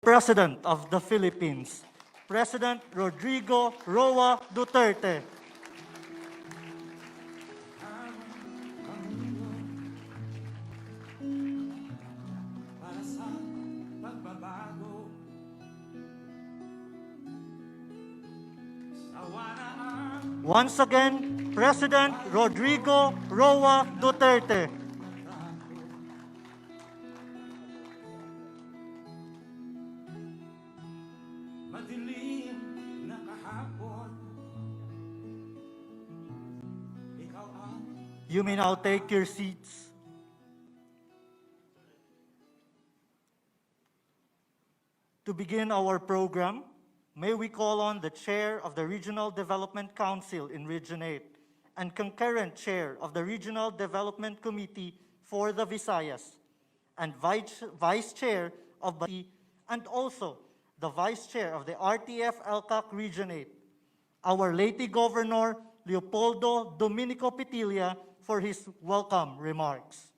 President of the Philippines, President Rodrigo Roa Duterte. Once again, President Rodrigo Roa Duterte. You may now take your seats. To begin our program, may we call on the Chair of the Regional Development Council in Region 8 and Concurrent Chair of the Regional Development Committee for the Visayas and Vice Chair of the and also the Vice Chair of the RTF-ELCAC Region 8, our Lady Governor Leopoldo Dominico Pitilla, for his welcome remarks.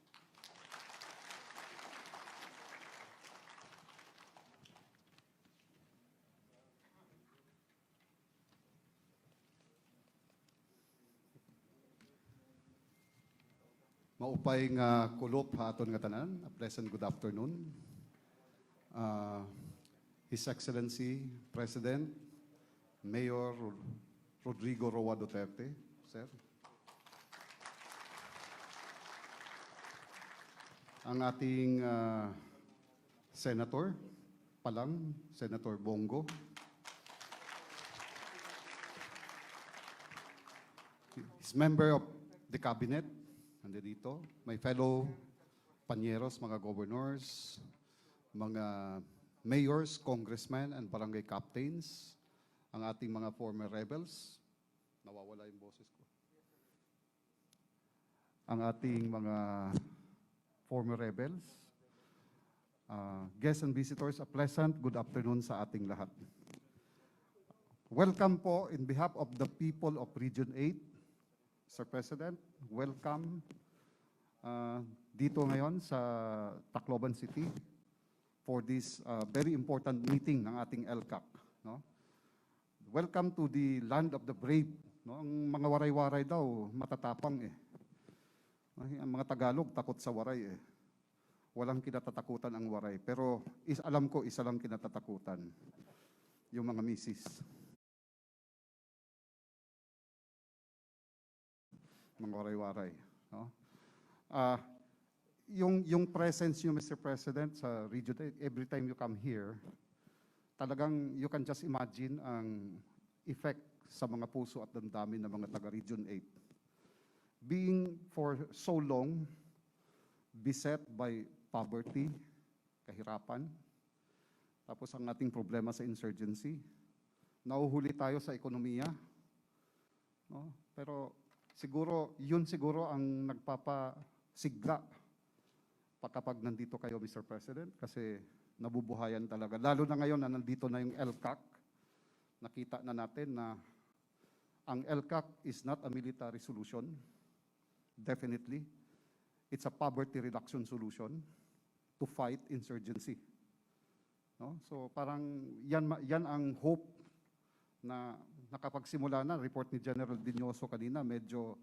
Maupay nga kulop haton nga tanan, a pleasant good afternoon. His Excellency President Mayor Rodrigo Roa Duterte, sir. Ang ating Senator Palang, Senator Bongo. His member of the cabinet, nandito, my fellow panyeros, mga governors, mga mayors, congressmen, and barangay captains, ang ating mga former rebels, nawawala yung boses ko, ang ating mga former rebels, guests and visitors, a pleasant good afternoon sa ating lahat. Welcome po in behalf of the people of Region 8, Sir President, welcome dito ngayon sa Tacloban City for this very important meeting ng ating ELCAC. No? Welcome to the land of the brave. No? Ang mga waray-waray daw, matatapang eh. Ang mga Tagalog, takot sa waray eh. Walang kinatatakutan ang waray. Pero alam ko, isa lang kinatatakutan. Yung mga misis. Mga waray-waray. No? Yung presence nyo, Mr. President, sa Region 8, every time you come here, talagang you can just imagine ang effect sa mga puso at damdamin ng mga taga-Region 8. Being for so long beset by poverty, kahirapan, tapos ang ating problema sa insurgency, nauhuli tayo sa ekonomiya, no? Pero siguro ang nagpapasigla kapag nandito kayo, Mr. President, kasi nabubuhayan talaga. Lalo na ngayon na nandito na yung ELCAC, nakita na natin na ang ELCAC is not a military solution. Definitely. It's a poverty reduction solution to fight insurgency. No? So parang yan ang hope na nakapagsimula na. Report ni General Dinyoso kanina, medyo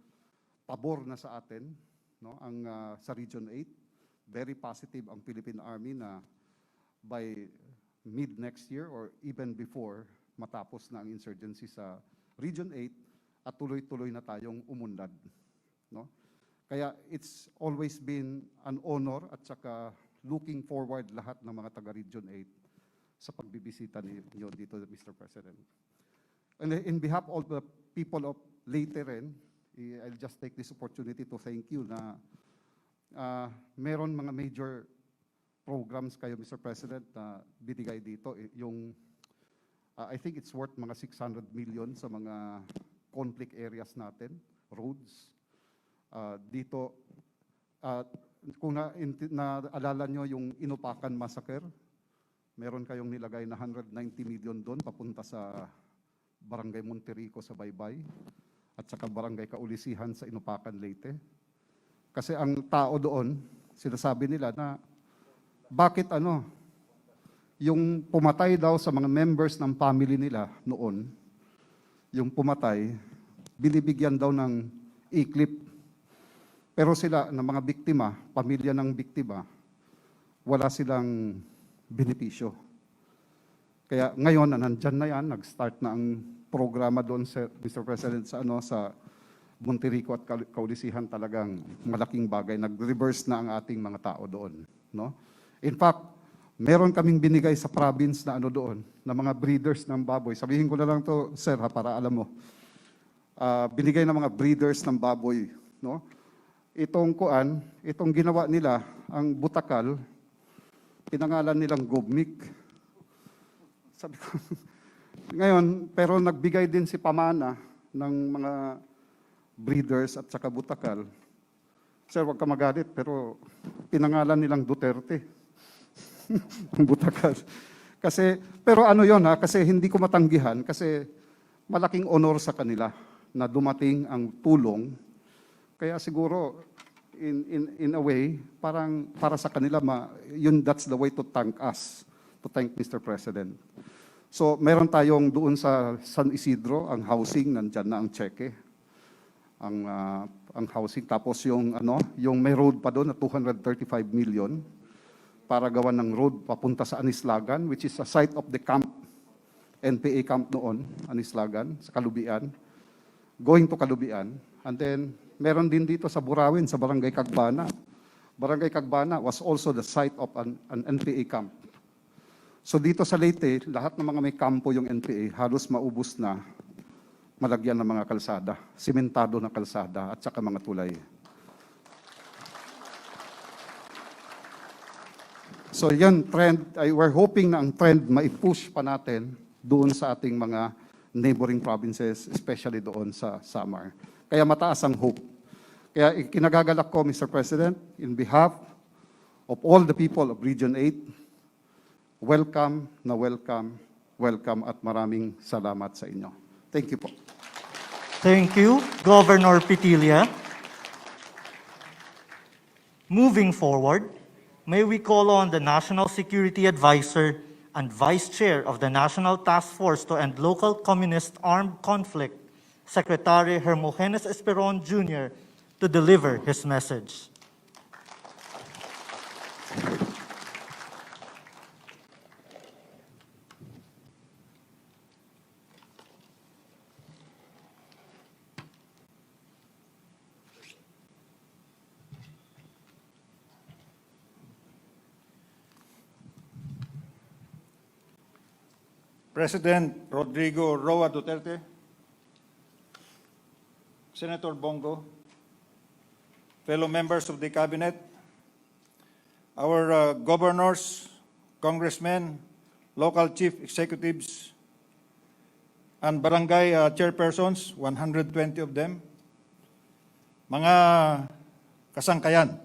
pabor na sa atin, no? Ang sa Region 8. Very positive ang Philippine Army na by mid next year or even before matapos na ang insurgency sa Region 8 at tuloy-tuloy na tayong umunlad. No? Kaya it's always been an honor at saka looking forward lahat ng mga taga-Region 8 sa pagbibisita niyo dito, Mr. President. And in behalf of the people of Leyte rin, I'll just take this opportunity to thank you na meron mga major programs kayo, Mr. President, na binigay dito. Yung, I think it's worth mga 600 million sa mga conflict areas natin, roads. Dito, kung naalala nyo yung Inupakan Massacre, meron kayong nilagay na 190 million doon papunta sa Barangay Monterico sa Baybay at saka Barangay Kaulisihan sa Inupakan, Leyte. Kasi ang tao doon, sinasabi nila na bakit yung pumatay daw sa mga members ng family nila noon, yung pumatay, binibigyan daw ng e-clip. Pero sila, ng mga biktima, pamilya ng biktima, wala silang benepisyo. Kaya ngayon, nandyan na yan, nag-start na ang programa doon, Mr. President, sa Monterrico at Kaulisihan, talagang malaking bagay. Nag-reverse na ang ating mga tao doon. No? In fact, meron kaming binigay sa province na doon, na mga breeders ng baboy. Sabihin ko na lang to, sir, para alam mo. Binigay ng mga breeders ng baboy. No? Itong ginawa nila, ang butakal, pinangalan nilang gobnik. Sabi ko, ngayon, pero nagbigay din si pamana ng mga breeders at saka butakal. Sir, huwag ka magalit, pero pinangalan nilang Duterte. Ang butakal. Pero kasi hindi ko matanggihan, kasi malaking honor sa kanila na dumating ang tulong. Kaya siguro, in a way, parang para sa kanila, that's the way to thank us, to thank Mr. President. So, meron tayong doon sa San Isidro, ang housing, nandyan na ang cheque. Ang housing, tapos yung may road pa doon na 235 million para gawan ng road papunta sa Anislagan, which is a site of the camp, NPA camp noon, Anislagan, sa Kalubian, going to Kalubian. And then, meron din dito sa Burawin, sa Barangay Cagbana. Barangay Cagbana was also the site of an NPA camp. So dito sa Leyte, lahat ng mga may kampo yung NPA, halos maubos na, malagyan ng mga kalsada, simentado na kalsada, at saka mga tulay. So yan, trend, we're hoping na ang trend maipush pa natin doon sa ating mga neighboring provinces, especially doon sa Samar. Kaya mataas ang hope. Kaya kinagagalak ko, Mr. President, in behalf of all the people of Region 8, welcome at maraming salamat sa inyo. Thank you po. Thank you, Governor Pitilla. Moving forward, may we call on the National Security Advisor and Vice Chair of the National Task Force to End Local Communist Armed Conflict, Secretary Hermogenes Esperon Jr., to deliver his message. President Rodrigo Roa Duterte, Senator Bongo, fellow members of the Cabinet, our governors, congressmen, local chief executives, and barangay chairpersons, 120 of them, mga kasangkayan,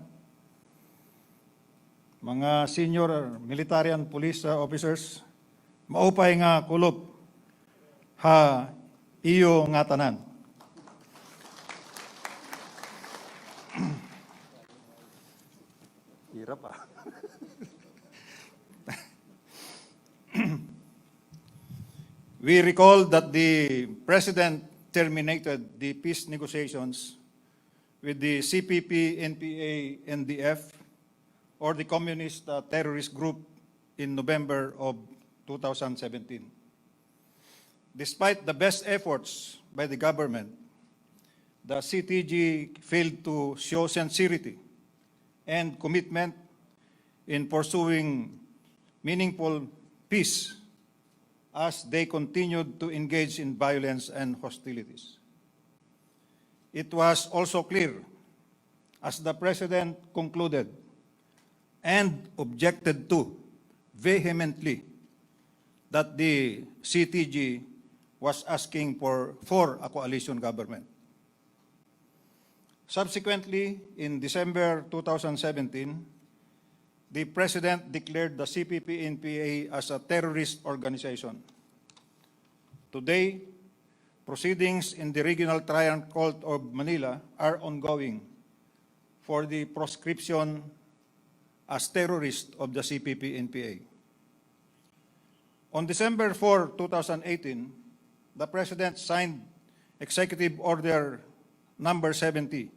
mga senior military and police officers, maupay nga kulob ha iyo nga tanan. Hirap ah. We recall that the President terminated the peace negotiations with the CPP, NPA, NDF, or the Communist Terrorist Group in November of 2017. Despite the best efforts by the government, the CTG failed to show sincerity and commitment in pursuing meaningful peace as they continued to engage in violence and hostilities. It was also clear, as the President concluded and objected to vehemently, that the CTG was asking for a coalition government. Subsequently, in December 2017, the President declared the CPP-NPA as a terrorist organization. Today, proceedings in the Regional Trial Court of Manila are ongoing for the proscription as terrorist of the CPP-NPA. On December 4, 2018, the President signed Executive Order Number 70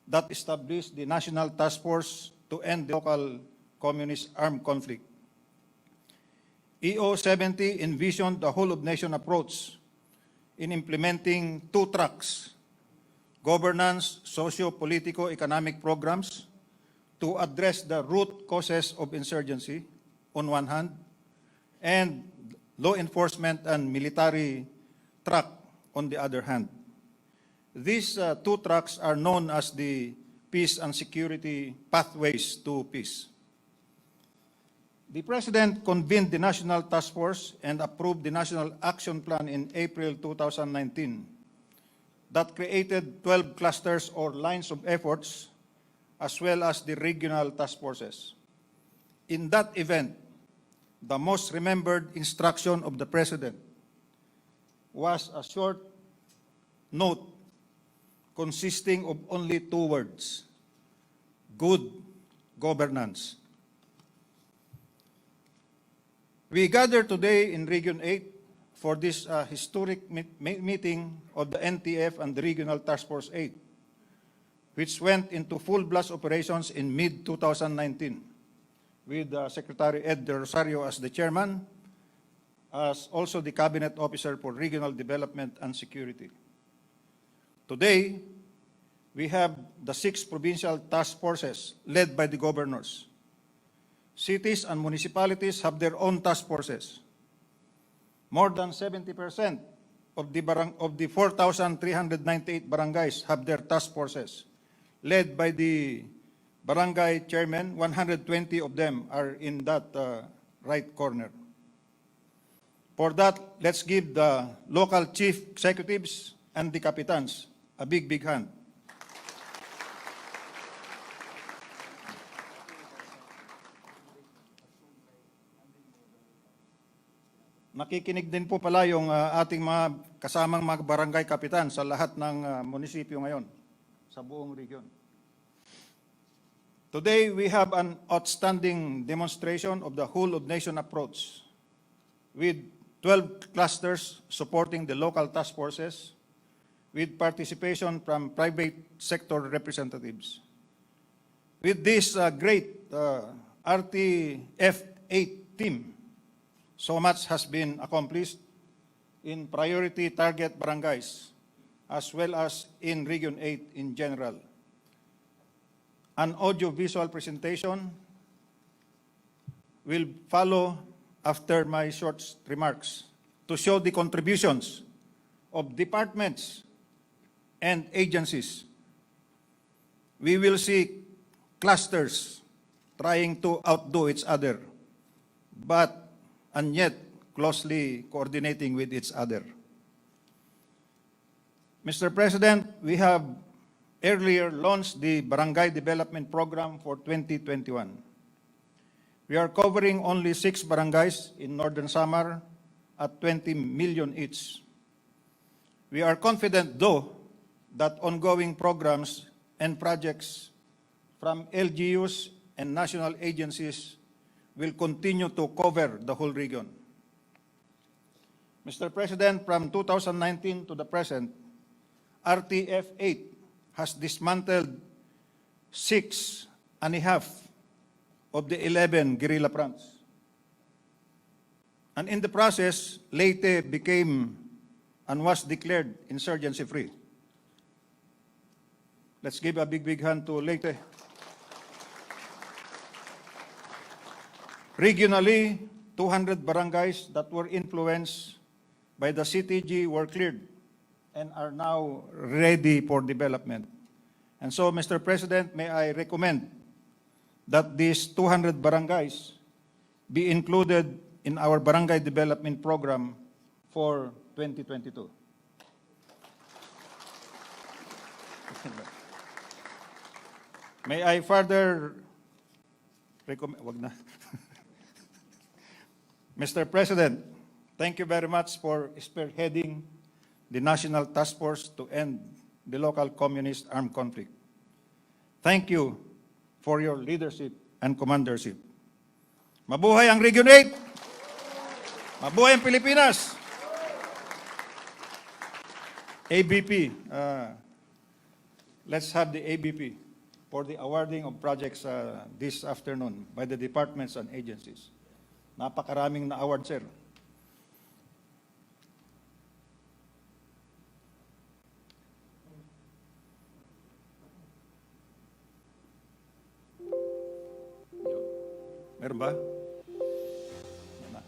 that established the National Task Force to End the Local Communist Armed Conflict. EO 70 envisioned the whole-of-nation approach in implementing two tracks: governance, socio-politico-economic programs to address the root causes of insurgency on one hand, and law enforcement and military track on the other hand. These two tracks are known as the Peace and Security Pathways to Peace. The President convened the National Task Force and approved the National Action Plan in April 2019 that created 12 clusters or lines of efforts as well as the regional task forces. In that event, the most remembered instruction of the President was a short note consisting of only two words: good governance. We gather today in Region 8 for this historic meeting of the NTF and the Regional Task Force 8, which went into full blast operations in mid-2019 with Secretary Ed De Rosario as the chairman, as also the Cabinet Officer for Regional Development and Security. Today, we have the 6 provincial task forces led by the governors. Cities and municipalities have their own task forces. More than 70% of the 4,398 barangays have their task forces, led by the barangay chairman. 120 of them are in that right corner. For that, let's give the local chief executives and the capitans a big, big hand. Nakikinig din po pala yung ating mga kasamang mga barangay kapitan sa lahat ng munisipyo ngayon, sa buong region. Today, we have an outstanding demonstration of the whole-of-nation approach with 12 clusters supporting the local task forces with participation from private sector representatives. With this great RTF-8 team, so much has been accomplished in priority target barangays as well as in Region 8 in general. An audio-visual presentation will follow after my short remarks to show the contributions of departments and agencies. We will see clusters trying to outdo each other, and yet closely coordinating with each other. Mr. President, we have earlier launched the Barangay Development Program for 2021. We are covering only 6 barangays in Northern Samar at 20 million each. We are confident, though, that ongoing programs and projects from LGUs and national agencies will continue to cover the whole region. Mr. President, from 2019 to the present, RTF-8 has dismantled 6.5 of the 11 guerrilla fronts. And in the process, Leyte became and was declared insurgency-free. Let's give a big, big hand to Leyte. Regionally, 200 barangays that were influenced by the CTG were cleared and are now ready for development. And so, Mr. President, may I recommend that these 200 barangays be included in our barangay development program for 2022. May I further recommend, wag na. Mr. President, thank you very much for spearheading the National Task Force to End the Local Communist Armed Conflict. Thank you for your leadership and commandership. Mabuhay ang Region 8! Mabuhay ang Pilipinas! ABP. Let's have the ABP for the awarding of projects this afternoon by the departments and agencies. Napakaraming na-award, sir. Meron ba? Wala.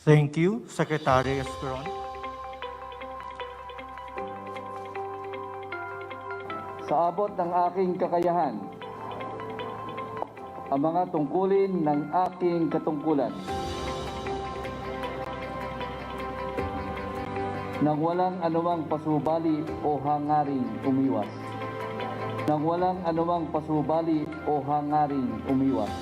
Thank you, Secretary Esperon. Sa abot ng aking kakayahan, ang mga tungkulin ng aking katungkulan, nang walang anumang pasubali o hangaring umiwas. Nang walang anumang pasubali o hangaring umiwas.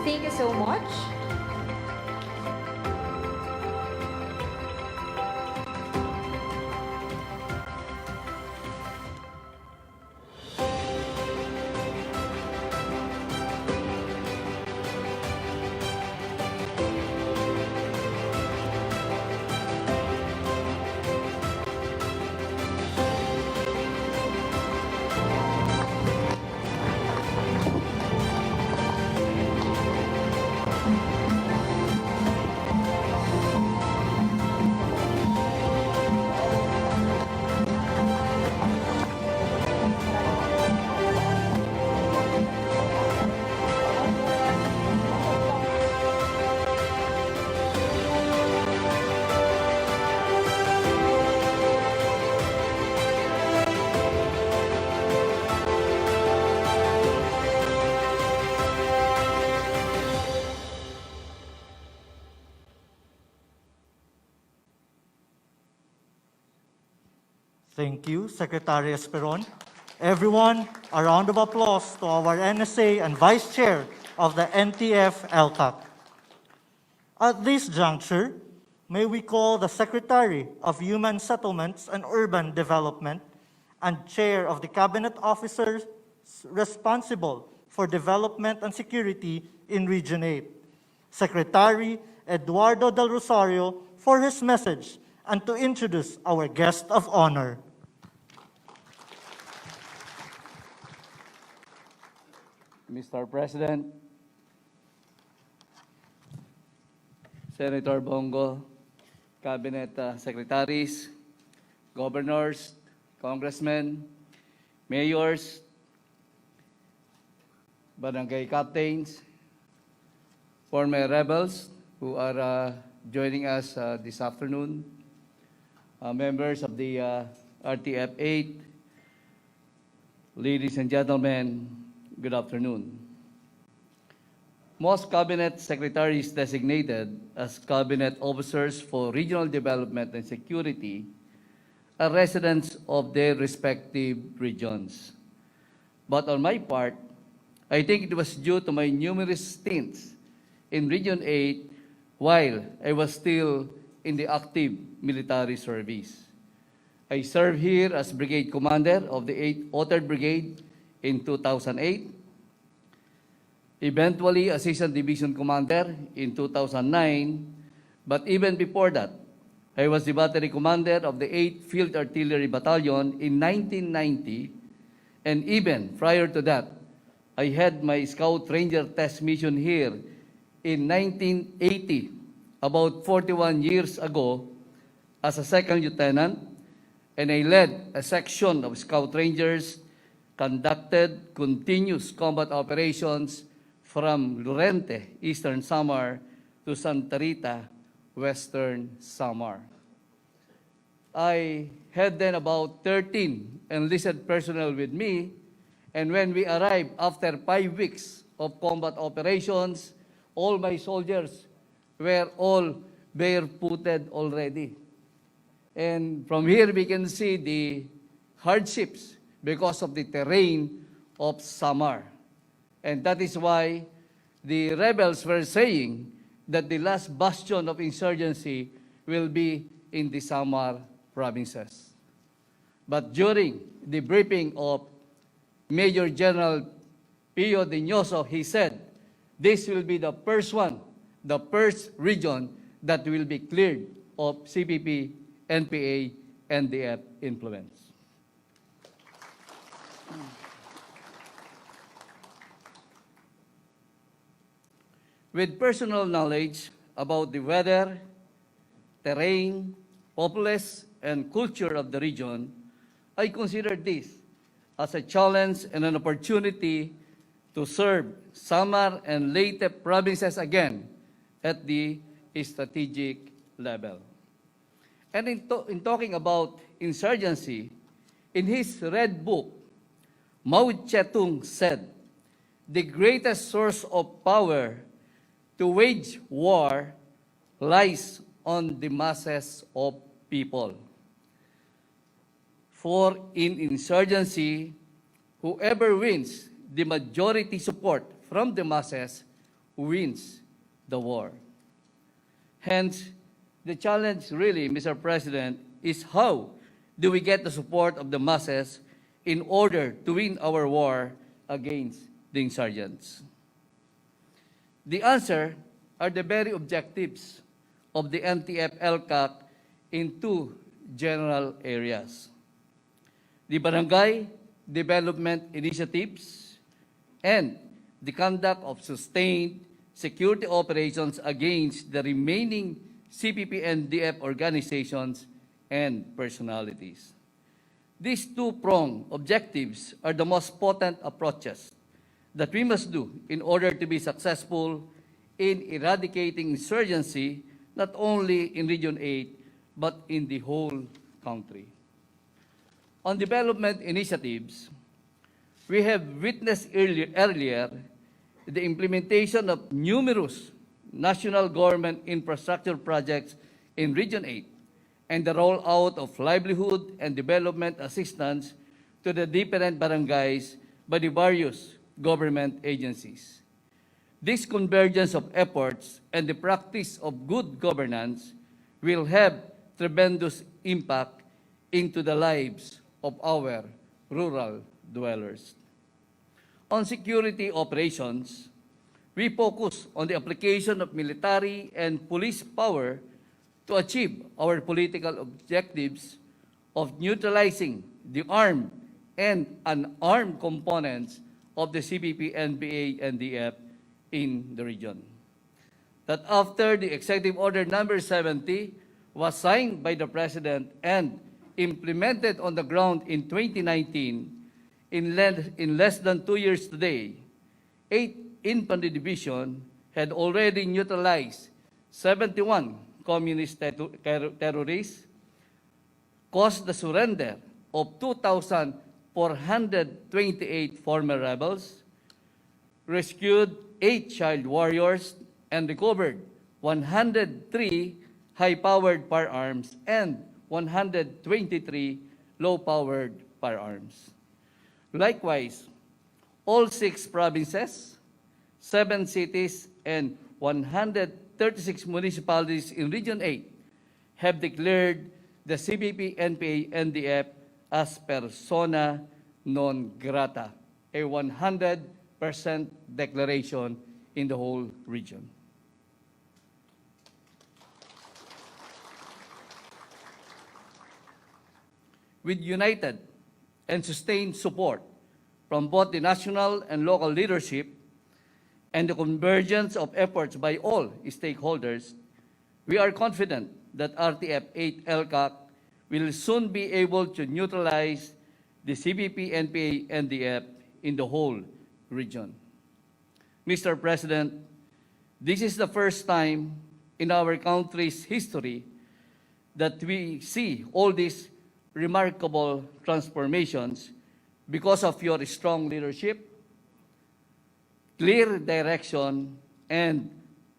Thank you so much. Thank you, Secretary Esperon. Everyone, a round of applause to our NSA and Vice Chair of the NTF-ELCAC. At this juncture, may we call the Secretary of Human Settlements and Urban Development and Chair of the Cabinet Officers responsible for development and security in Region 8, Secretary Eduardo Del Rosario, for his message and to introduce our guest of honor. Mr. President, Senator Bongo, Cabinet Secretaries, Governors, Congressmen, Mayors, Barangay Captains, former rebels who are joining us this afternoon, members of the RTF-8, ladies and gentlemen, good afternoon. Most cabinet secretaries designated as cabinet officers for regional development and security are residents of their respective regions. But on my part, I think it was due to my numerous stints in Region 8 while I was still in the active military service. I served here as Brigade Commander of the 8th Brigade in 2008, eventually Assistant Division Commander in 2009, but even before that, I was the battery commander of the 8th Field Artillery Battalion in 1990, and even prior to that, I had my Scout Ranger test mission here in 1980, about 41 years ago, as a second lieutenant, and I led a section of Scout Rangers, conducted continuous combat operations from Lorente, Eastern Samar, to Santa Rita, Western Samar. I had then about 13 enlisted personnel with me, and when we arrived after 5 weeks of combat operations, all my soldiers were all barefooted already. And from here we can see the hardships because of the terrain of Samar. And that is why the rebels were saying that the last bastion of insurgency will be in the Samar provinces. But during the briefing of Major General Pio Diñoso, he said, this will be the first one, the first region that will be cleared of CPP, NPA, NDF influence. With personal knowledge about the weather, terrain, populace, and culture of the region, I consider this as a challenge and an opportunity to serve Samar and Leyte provinces again at the strategic level. And in talking about insurgency, in his red book, Mao Zedong said, the greatest source of power to wage war lies on the masses of people. For in insurgency, whoever wins the majority support from the masses wins the war. Hence, the challenge really, Mr. President, is how do we get the support of the masses in order to win our war against the insurgents? The answer are the very objectives of the NTF-ELCAC in two general areas: the barangay development initiatives and the conduct of sustained security operations against the remaining CPP-NDF organizations and personalities. These two-pronged objectives are the most potent approaches that we must do in order to be successful in eradicating insurgency, not only in Region 8, but in the whole country. On development initiatives, we have witnessed earlier the implementation of numerous national government infrastructure projects in Region 8 and the rollout of livelihood and development assistance to the different barangays by the various government agencies. This convergence of efforts and the practice of good governance will have tremendous impact into the lives of our rural dwellers. On security operations, we focus on the application of military and police power to achieve our political objectives of neutralizing the armed and unarmed components of the CPP, NPA, NDF in the region. That after the Executive Order number 70 was signed by the President and implemented on the ground in 2019, in less than 2 years today, 8 Infantry Division had already neutralized 71 communist terrorists, caused the surrender of 2,428 former rebels, rescued 8 child warriors, and recovered 103 high-powered firearms and 123 low-powered firearms. Likewise, all 6 provinces, 7 cities, and 136 municipalities in Region 8 have declared the CPP, NPA, NDF as persona non grata, a 100% declaration in the whole region. with united and sustained support from both the national and local leadership and the convergence of efforts by all stakeholders, we are confident that RTF-8-ELCAC will soon be able to neutralize the CPP-NPA-NDF in the whole region. Mr. President, this is the first time in our country's history that we see all these remarkable transformations because of your strong leadership, clear direction, and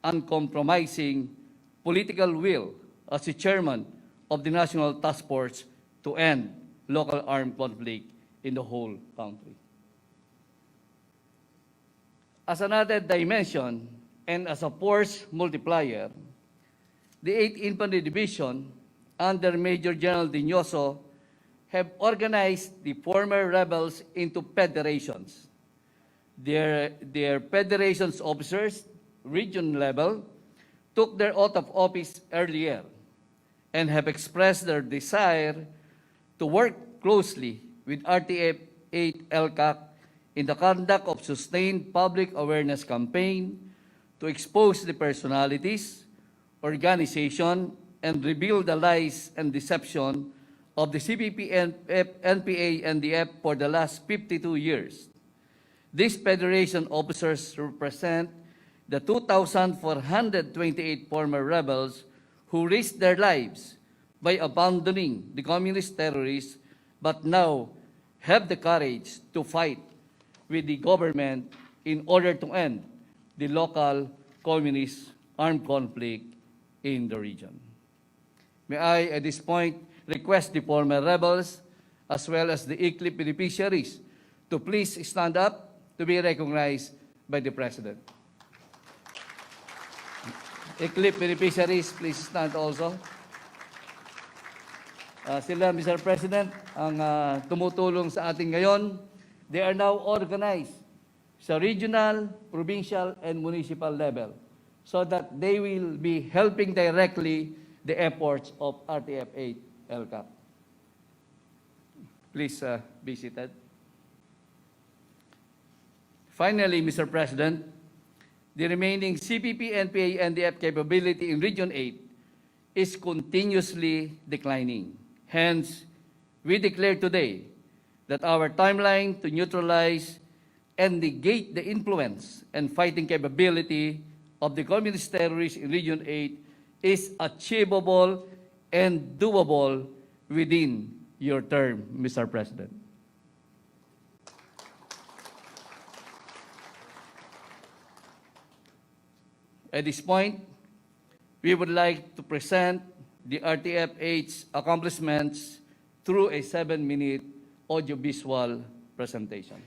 uncompromising political will as the chairman of the National Task Force to end local armed conflict in the whole country. As another dimension and as a force multiplier, the 8th Infantry Division under Major General Diñoso have organized the former rebels into federations. Their federations officers, region level, took their oath of office earlier and have expressed their desire to work closely with RTF-8-ELCAC in the conduct of sustained public awareness campaign to expose the personalities, organization, and reveal the lies and deception of the CPP-NPA-NDF for the last 52 years. These federation officers represent the 2,428 former rebels who risked their lives by abandoning the communist terrorists but now have the courage to fight with the government in order to end the local communist armed conflict in the region. May I, at this point, request the former rebels as well as the ECLIP beneficiaries to please stand up to be recognized by the President. ECLIP beneficiaries, please stand also. Sila, Mr. President, ang tumutulong sa atin ngayon. They are now organized sa regional, provincial, and municipal level so that they will be helping directly the efforts of RTF-8-ELCAC. Please be seated. Finally, Mr. President, the remaining CPP-NPA-NDF capability in Region 8 is continuously declining. Hence, we declare today that our timeline to neutralize and negate the influence and fighting capability of the communist terrorists in Region 8 is achievable and doable within your term, Mr. President. At this point, we would like to present the RTF-8's accomplishments through a 7-minute audiovisual presentation.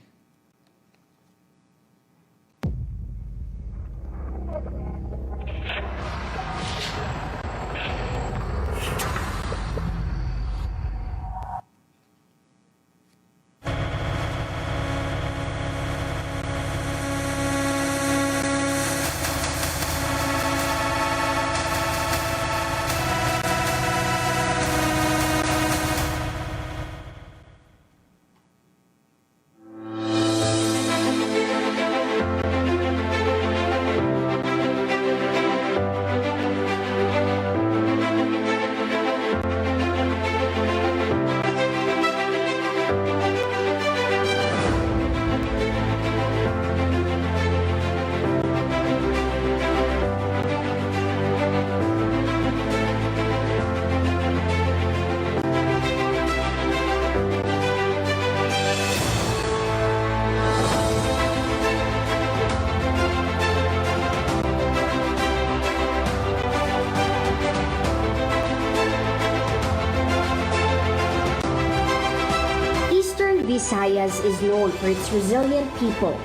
Visayas is known for its resilient people,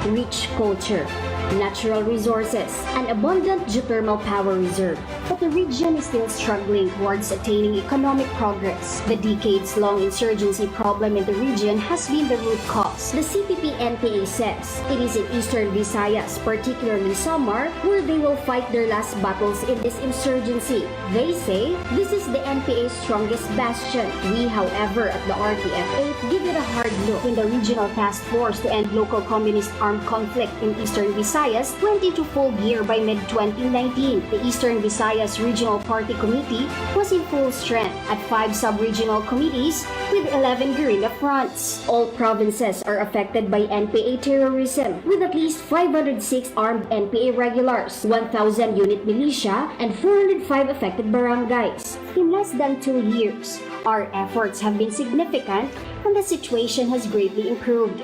rich culture, natural resources, and abundant geothermal power reserve. But the region is still struggling towards attaining economic progress. The decades-long insurgency problem in the region has been the root cause. Regions. The CPP-NPA says it is in Eastern Visayas, particularly Samar, where they will fight their last battles in this insurgency. They say this is the NPA's strongest bastion. We, however, at the RTF-8 give it a hard look when the Regional Task Force to End Local Communist Armed Conflict in Eastern Visayas went into full gear by mid-2019. The Eastern Visayas Regional Party Committee was in full strength at 5 sub-regional committees with 11 guerrilla fronts. All provinces are affected by NPA terrorism, with at least 506 armed NPA regulars, 1,000 unit militia, and 405 affected barangays. In less than 2 years, our efforts have been significant and the situation has greatly improved.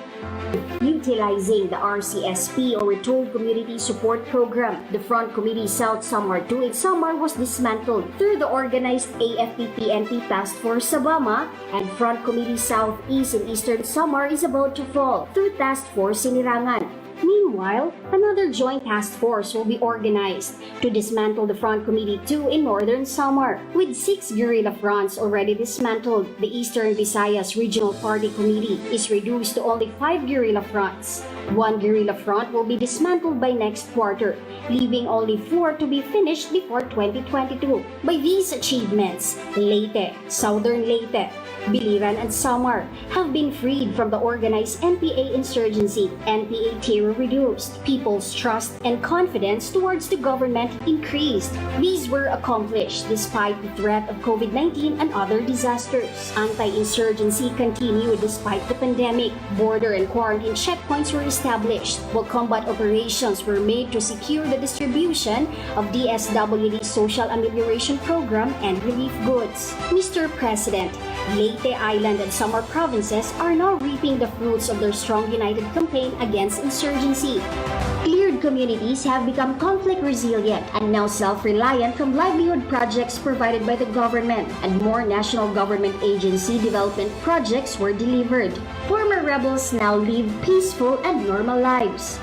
Utilizing the RCSP or Retold Community Support Program, the Front Committee South Samar 2 in Samar was dismantled through the organized AFP-PNP Task Force Sabama, and Front Committee Southeast in Eastern Samar is about to fall through Task Force Sinirangan. Meanwhile, another joint task force will be organized to dismantle the Front Committee 2 in Northern Samar. With 6 guerrilla fronts already dismantled, the Eastern Visayas Regional Party Committee is reduced to only 5 guerrilla fronts. 1 guerrilla front will be dismantled by next quarter, leaving only 4 to be finished before 2022. By these achievements, Leyte, Southern Leyte, Biliran and Samar have been freed from the organized NPA insurgency. NPA terror reduced. People's trust and confidence towards the government increased. These were accomplished despite the threat of COVID-19 and other disasters. Anti-insurgency continued despite the pandemic. Border and quarantine checkpoints were established, while combat operations were made to secure the distribution of DSWD's Social Amelioration Program and relief goods. Mr. President, Leyte Island and Samar provinces are now reaping the fruits of their strong united campaign against insurgency. Cleared communities have become conflict resilient and now self-reliant from livelihood projects provided by the government, and more national government agency development projects were delivered. Former rebels now live peaceful and normal lives.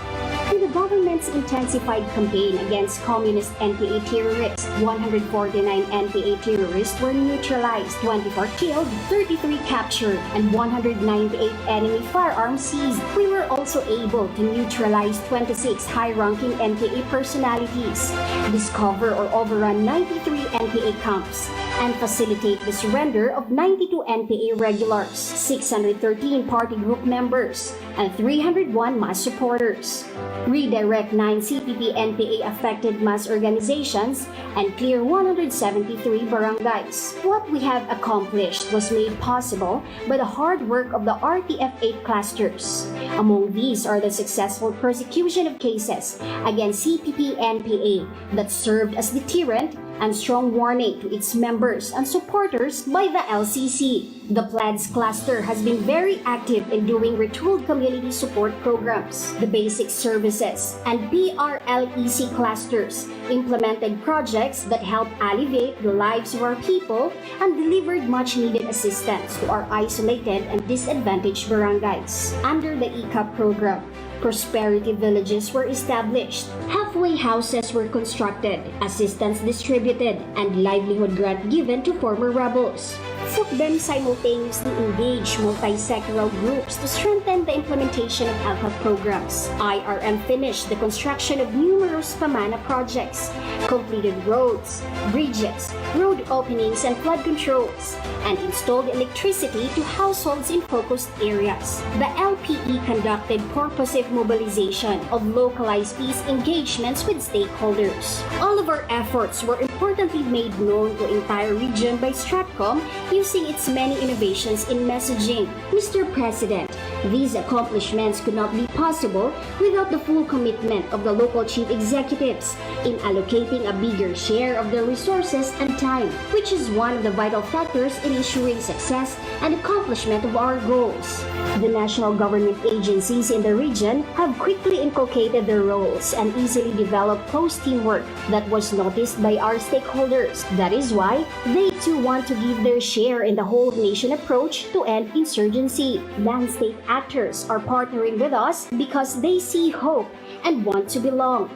In the government's intensified campaign against communist NPA terrorists, 149 NPA terrorists were neutralized, 24 killed, 33 captured, and 198 enemy firearms seized. We were also able to neutralize 26 high-ranking NPA personalities, discover or overrun 93 NPA camps, and facilitate the surrender of 92 NPA regulars, 613 party group members, and 301 mass supporters. Redirect 9 CPP-NPA affected mass organizations and clear 173 barangays. What we have accomplished was made possible by the hard work of the RTF-8 clusters. Among these are the successful prosecution of cases against CPP-NPA that served as deterrent and strong warning to its members and supporters by the LCC. The PLADS cluster has been very active in doing retooled community support programs. The basic services and PRLEC clusters implemented projects that helped alleviate the lives of our people and delivered much needed assistance to our isolated and disadvantaged barangays. Under the ECAP program, prosperity villages were established, halfway houses were constructed, assistance distributed, and livelihood grant given to former rebels. SUCBEM simultaneously engaged multi-sectoral groups to strengthen the implementation of ELCAC programs. IRM finished the construction of numerous PAMANA projects, completed roads, bridges, road openings and flood controls, and installed electricity to households in focused areas. The LPE conducted purposive mobilization of localized peace engagements with stakeholders. All of our efforts were importantly made known to the entire region by STRATCOM using its many innovations in messaging. Mr. President, these accomplishments could not be possible without the full commitment of the local chief executives in allocating a bigger share of their resources and time, which is one of the vital factors in ensuring success and accomplishment of our goals. The national government agencies in the region have quickly inculcated their roles and easily developed close teamwork that was noticed by our stakeholders. That is why they too want to give their share in the whole nation approach to end insurgency. Land-state actors are partnering with us because they see hope and want to belong.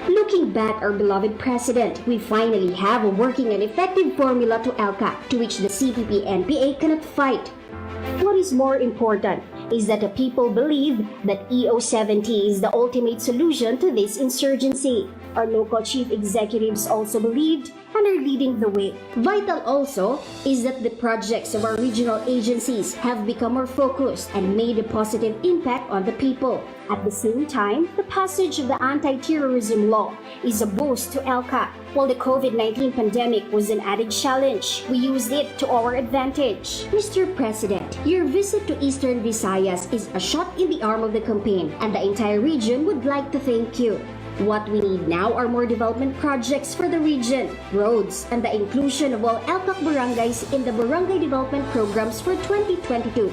Looking back, our beloved President, we finally have a working and effective formula to ELCAC, to which the CPP-NPA cannot fight. What is more important, is that the people believe that EO70 is the ultimate solution to this insurgency. Our local chief executives also believed and are leading the way. Vital also is that the projects of our regional agencies have become more focused and made a positive impact on the people. At the same time, the passage of the anti-terrorism law is a boost to ELCAC. While the COVID-19 pandemic was an added challenge, we used it to our advantage. Mr. President, your visit to Eastern Visayas is a shot in the arm of the campaign, and the entire region would like to thank you. What we need now are more development projects for the region, roads, and the inclusion of all ELCAC barangays in the barangay development programs for 2022.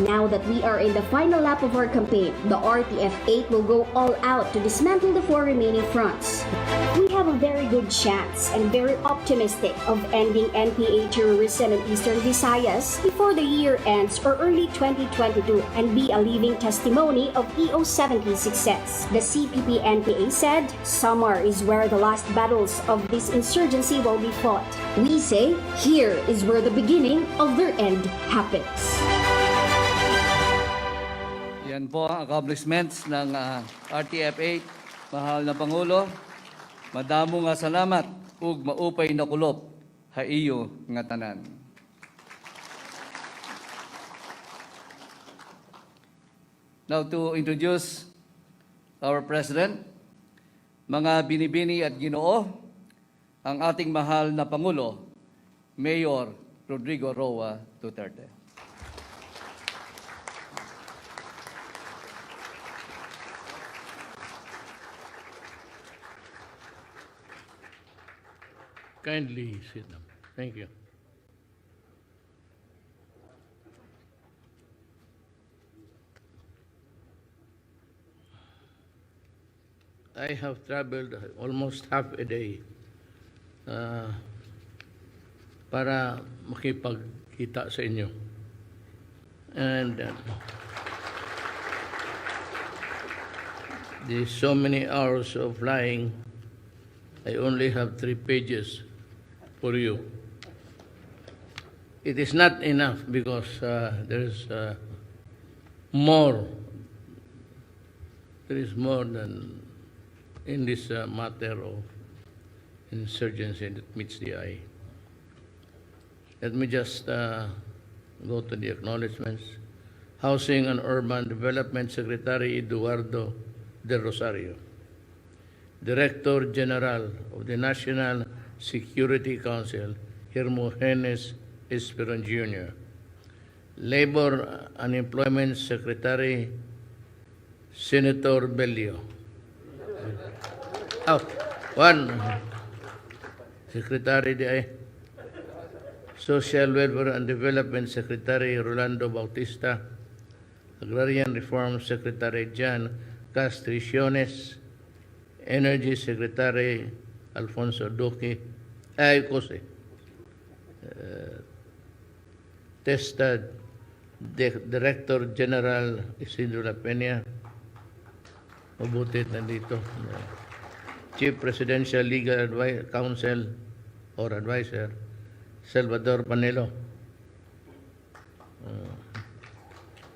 Now that we are in the final lap of our campaign, the RTF-8 will go all out to dismantle the 4 remaining fronts. We have a very good chance and very optimistic of ending NPA terrorism in Eastern Visayas before the year ends or early 2022 and be a living testimony of EO70 success. The CPP-NPA said, summer is where the last battles of this insurgency will be fought. We say, here is where the beginning of their end happens. Yan po ang accomplishments ng RTF-8, mahal na Pangulo. Madamo nga salamat ug maupay na kulop ha iyo nga tanan. Now to introduce our President, mga binibini at ginoo, ang ating mahal na Pangulo, Mayor Rodrigo Roa Duterte. Kindly sit down. Thank you. I have traveled almost half a day para makipagkita sa inyo. And there's so many hours of flying, I only have 3 pages for you. It is not enough because there is more. There is more than in this matter of insurgency that meets the eye. Let me just go to the acknowledgements. Housing and Urban Development Secretary Eduardo Del Rosario. Director General of the National Security Council, Hermogenes Esperon Jr. Labor and Employment Secretary, Senator Bellio. One. Secretary de Social Welfare and Development Secretary, Rolando Bautista. Agrarian Reform Secretary, Jan Castriciones. Energy Secretary Alfonso Duque, Testa Director General Isidro La Peña, mabuti nandito. Chief Presidential Legal Counsel or Advisor, Salvador Panelo.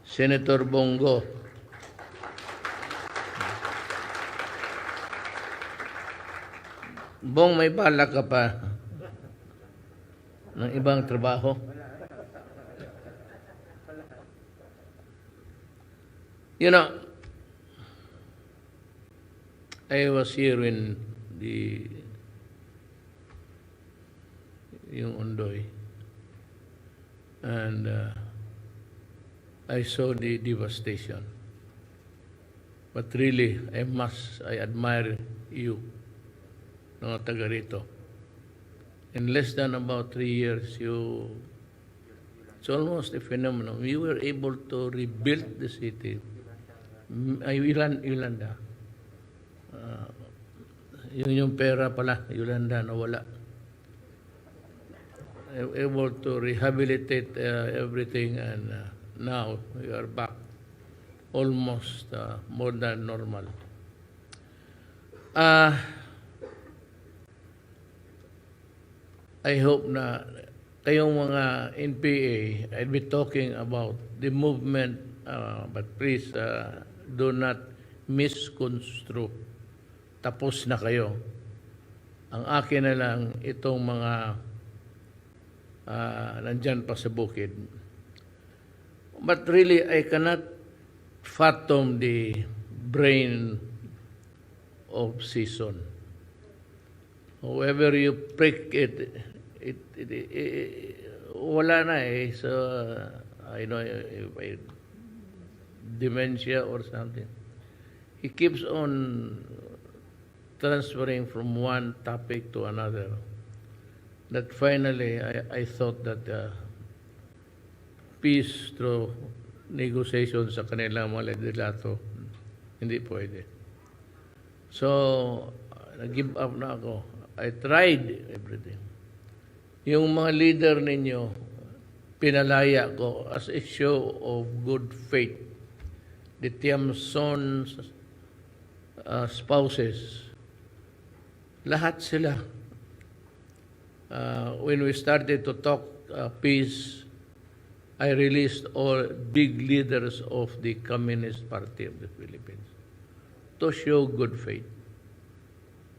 Senator Bongo, Bong, may balak ka pa ng ibang trabaho? You know, I was here in yung Ondoy, and I saw the devastation. But really, I admire you, mga taga rito. In less than about 3 years, it's almost a phenomenon. We were able to rebuild the city. Yolanda. Yung pera pala, Yolanda, nawala. Able to rehabilitate everything, and now we are back almost more than normal. I hope na kayong mga NPA, I'll be talking about the movement but please do not misconstrue. Tapos na kayo. Ang akin na lang itong mga nandyan pa sa bukid. But really, I cannot fathom the brain of season. However you prick it, wala na eh. So, I know, dementia or something. He keeps on transferring from one topic to another. That finally, I thought that peace through negotiation sa kanilang mga liderato, hindi pwede. So, nag-give up na ako. I tried everything. Yung mga leader ninyo, pinalaya ko as a show of good faith. The Tiamson's spouses, lahat sila. When we started to talk peace, I released all big leaders of the Communist Party of the Philippines to show good faith.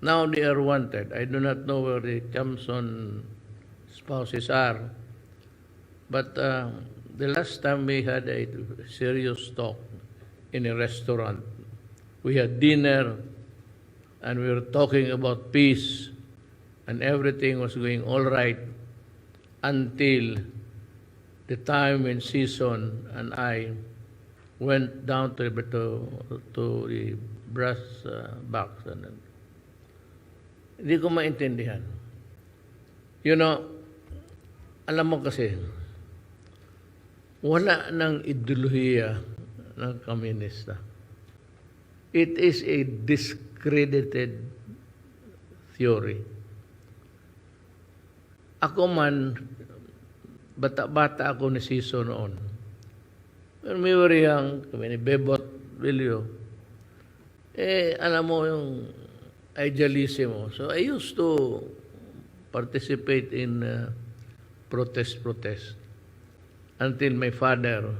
Now they are wanted. I do not know where the Thompson spouses are, but the last time we had a serious talk in a restaurant, we had dinner and we were talking about peace and everything was going all right until the time when Season and I went down to the brass box. And hindi ko maintindihan. You know, alam mo kasi, wala nang ideolohiya ng komunista. It is a discredited theory. Ako man, bata-bata ako ni Siso noon. When we were young, kami ni Bebot Vilio, alam mo yung idealismo. So I used to participate in protest until my father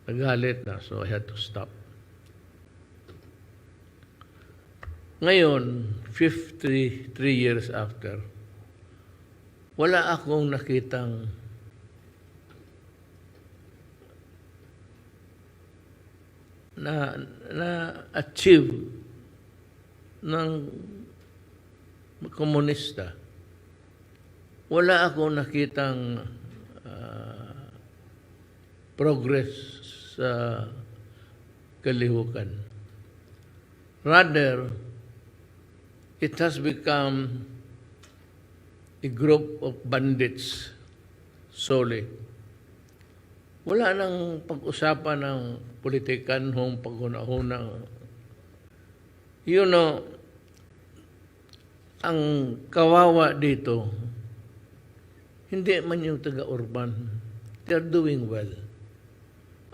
nagalit na, so I had to stop. Ngayon, 53 years after, wala akong nakitang na-achieve ng komunista. Wala akong nakitang progress sa kalihukan. Rather, it has become a group of bandits solely. Wala nang pag-usapan ng politikanhong paghuna-hunang. You know, ang kawawa dito, hindi man yung taga-urban. They're doing well.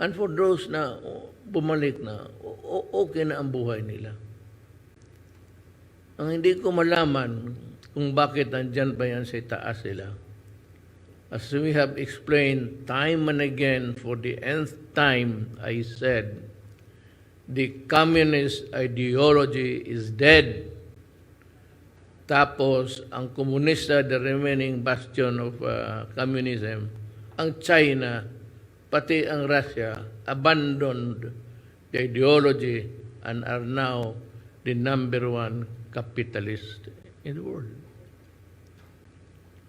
And for those na bumalik na, okay na ang buhay nila. Ang hindi ko malaman kung bakit nandyan pa yan sa taas sila. As we have explained time and again, for the nth time, I said, the communist ideology is dead. Tapos, ang komunista, the remaining bastion of communism, ang China, pati ang Russia, abandoned the ideology and are now the #1 capitalist in the world.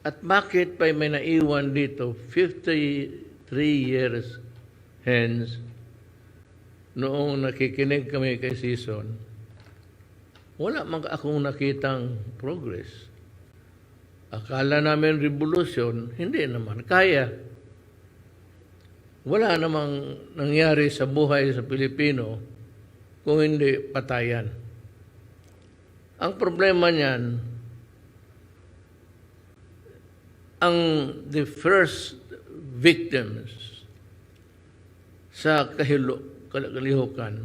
At bakit pa may naiwan dito 53 years hence, noong nakikinig kami kay Season, wala man akong nakitang progress. Akala namin revolution, hindi naman kaya. Wala namang nangyari sa buhay sa Pilipino kung hindi patayan. Ang problema niyan, the first victims sa kalihukan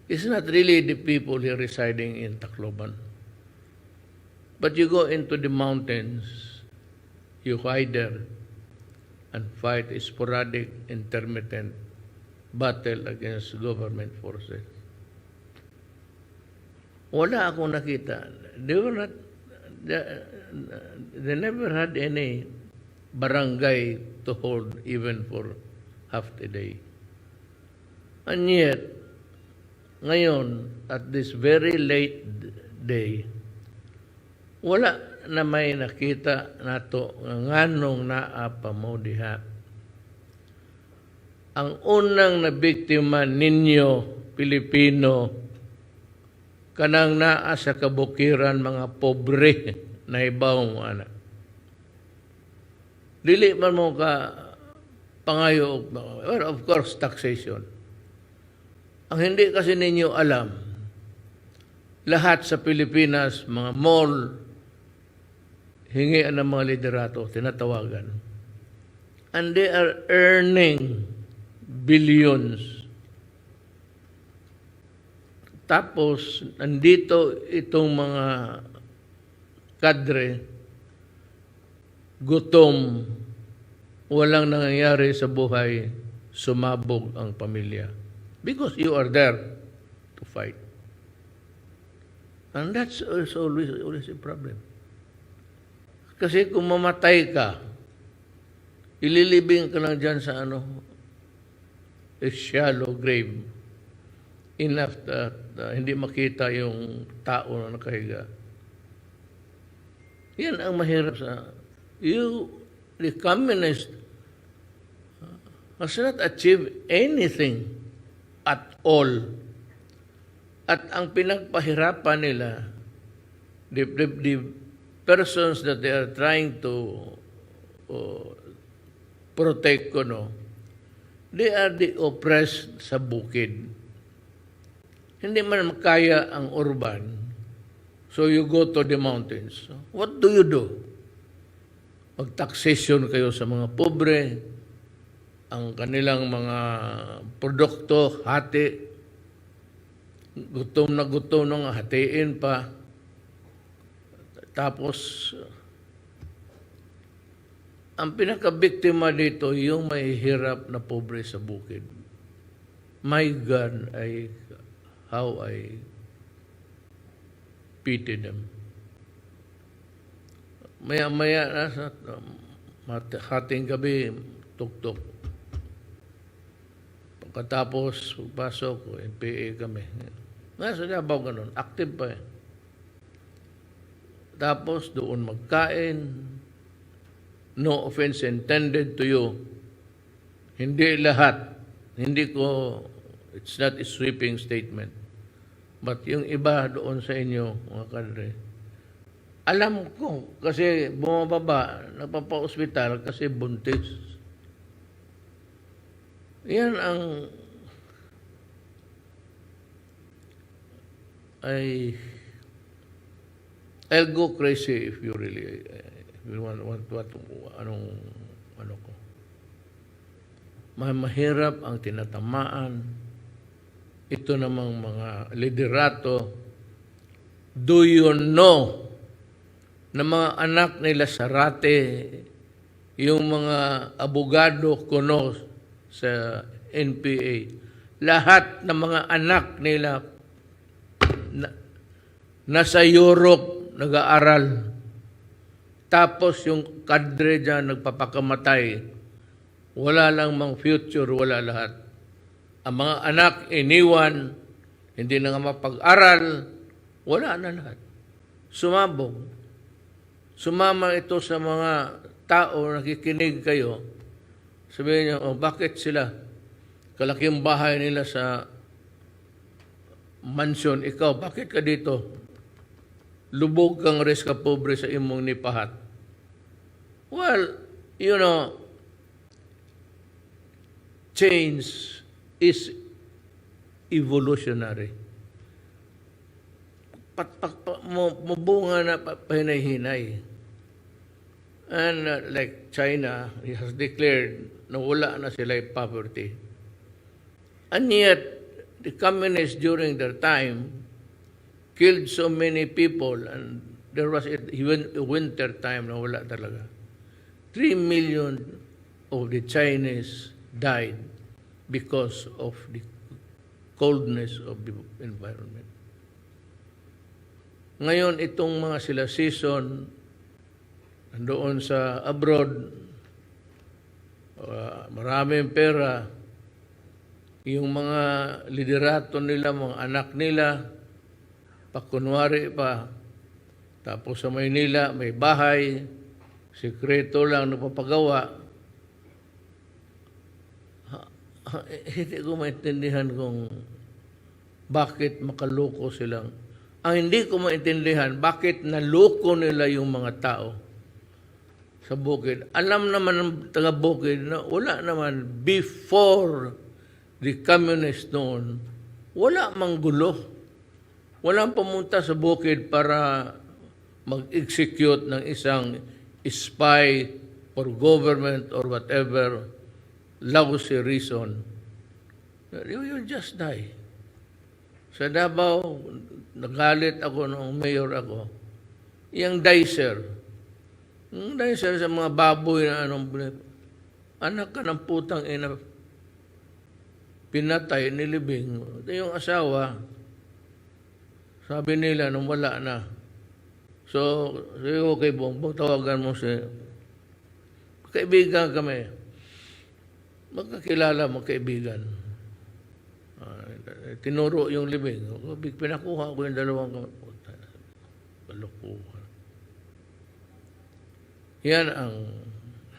is not really the people here residing in Tacloban. But you go into the mountains, you hide there, and fight a sporadic, intermittent battle against government forces. Wala akong nakita. They never had any barangay to hold even for half a day. And yet, ngayon, at this very late day, wala na may nakita nato nganong naapa mo diha. Ang unang nabiktima ninyo, Pilipino, kanang naa sa kabukiran mga pobre na ibawang anak. Dili man mo ka pangayo, well, of course, taxation. Ang hindi kasi ninyo alam, lahat sa Pilipinas, mga mall, hingian ng mga liderato, tinatawagan. And they are earning billions. Tapos, nandito itong mga kadre, gutom, walang nangyayari sa buhay, sumabog ang pamilya. Because you are there to fight. And that's always a problem. Kasi kung mamatay ka, ililibing ka lang dyan sa a shallow grave. Enough that hindi makita yung tao na nakahiga. Yan ang mahirap sa... the communist has not achieved anything at all. At ang pinagpahirapan nila, the persons that they are trying to protect, they are the oppressed sa bukid. Hindi man makaya ang urban, so you go to the mountains. What do you do? Mag-taxation kayo sa mga pobre, ang kanilang mga produkto, hati, gutom nang hatiin pa. Tapos, ang pinakabiktima dito, yung may hirap na pobre sa bukid. My God, how I pity them. Maya-maya na sa hating gabi, tuktok. Pagkatapos, pasok, NPA kami. Nasa Davao ganun, active pa eh. Tapos doon magkain, no offense intended to you. Hindi lahat, it's not a sweeping statement. But yung iba doon sa inyo, mga kadre, alam ko, kasi bumababa, napapa-hospital kasi buntis. Yan ang I'll go crazy if you really want ano ko. Mahirap ang tinatamaan. Ito namang mga liderato. Do you know na mga anak nila Sarate, yung mga abogado kuno sa NPA, lahat ng mga anak nila nasa Europe nag-aaral. Tapos yung kadre dyan nagpapakamatay. Wala lang mang future, wala lahat. Ang mga anak iniwan, hindi na nga mapag-aral, wala na lahat. Sumabog. Sumama ito sa mga tao, nakikinig kayo. Sabihin niyo, bakit sila? Kalaking bahay nila sa mansion, ikaw, bakit ka dito? Lubog kang res ka pobre sa imong nipahat. Well, change is evolutionary. Mabunga na pahinay-hinay. And like China, it has declared na wala na sila poverty. And yet, the communists during their time killed so many people, and there was even a winter time na wala talaga. 3 million of the Chinese died because of the coldness of the environment. Ngayon, itong mga sila season, doon sa abroad, maraming pera, yung mga liderato nila, mga anak nila, pakunwari pa, tapos sa Maynila, may bahay, sikreto lang napapagawa. Hindi ko maintindihan kung bakit makaloko silang. Ang hindi ko maintindihan, bakit naloko nila yung mga tao sa bukid. Alam naman ng taga-bukid na wala naman before the communist noon, wala mang gulo. Walang pumunta sa bukid para mag-execute ng isang spy or government or whatever lousy reason. You just die. Sa Davao, nagalit ako nung mayor ako. Yung dicer. Yung dicer sa mga baboy na anak ka ng putang ina, pinatay, nilibing. Ito yung asawa, sabi nila nung wala na. So, sige, okay, Bongbong, tawagan mo si... Kaibigan kami. Magkakilala, magkaibigan. Tinuro yung libing. Pinakuha ko yung dalawang... Kalukuhan. Yan ang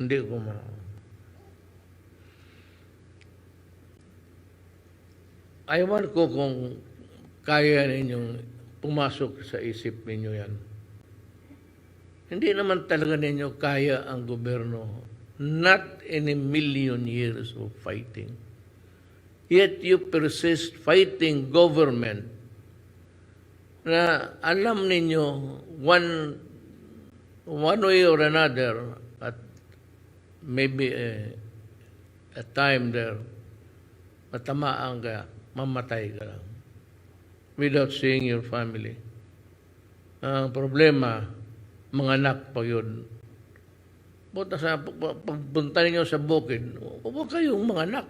hindi ko Ayawan ko kung kaya ninyong pumasok sa isip ninyo yan. Hindi naman talaga ninyo kaya ang gobyerno. Not in a million years of fighting. Yet you persist fighting government na alam ninyo one way or another at maybe a time there matamaan ka, mamatay ka lang without seeing your family. Ang problema, mga anak pa yun. Pagpunta ninyo sa bukid, huwag kayong mga anak.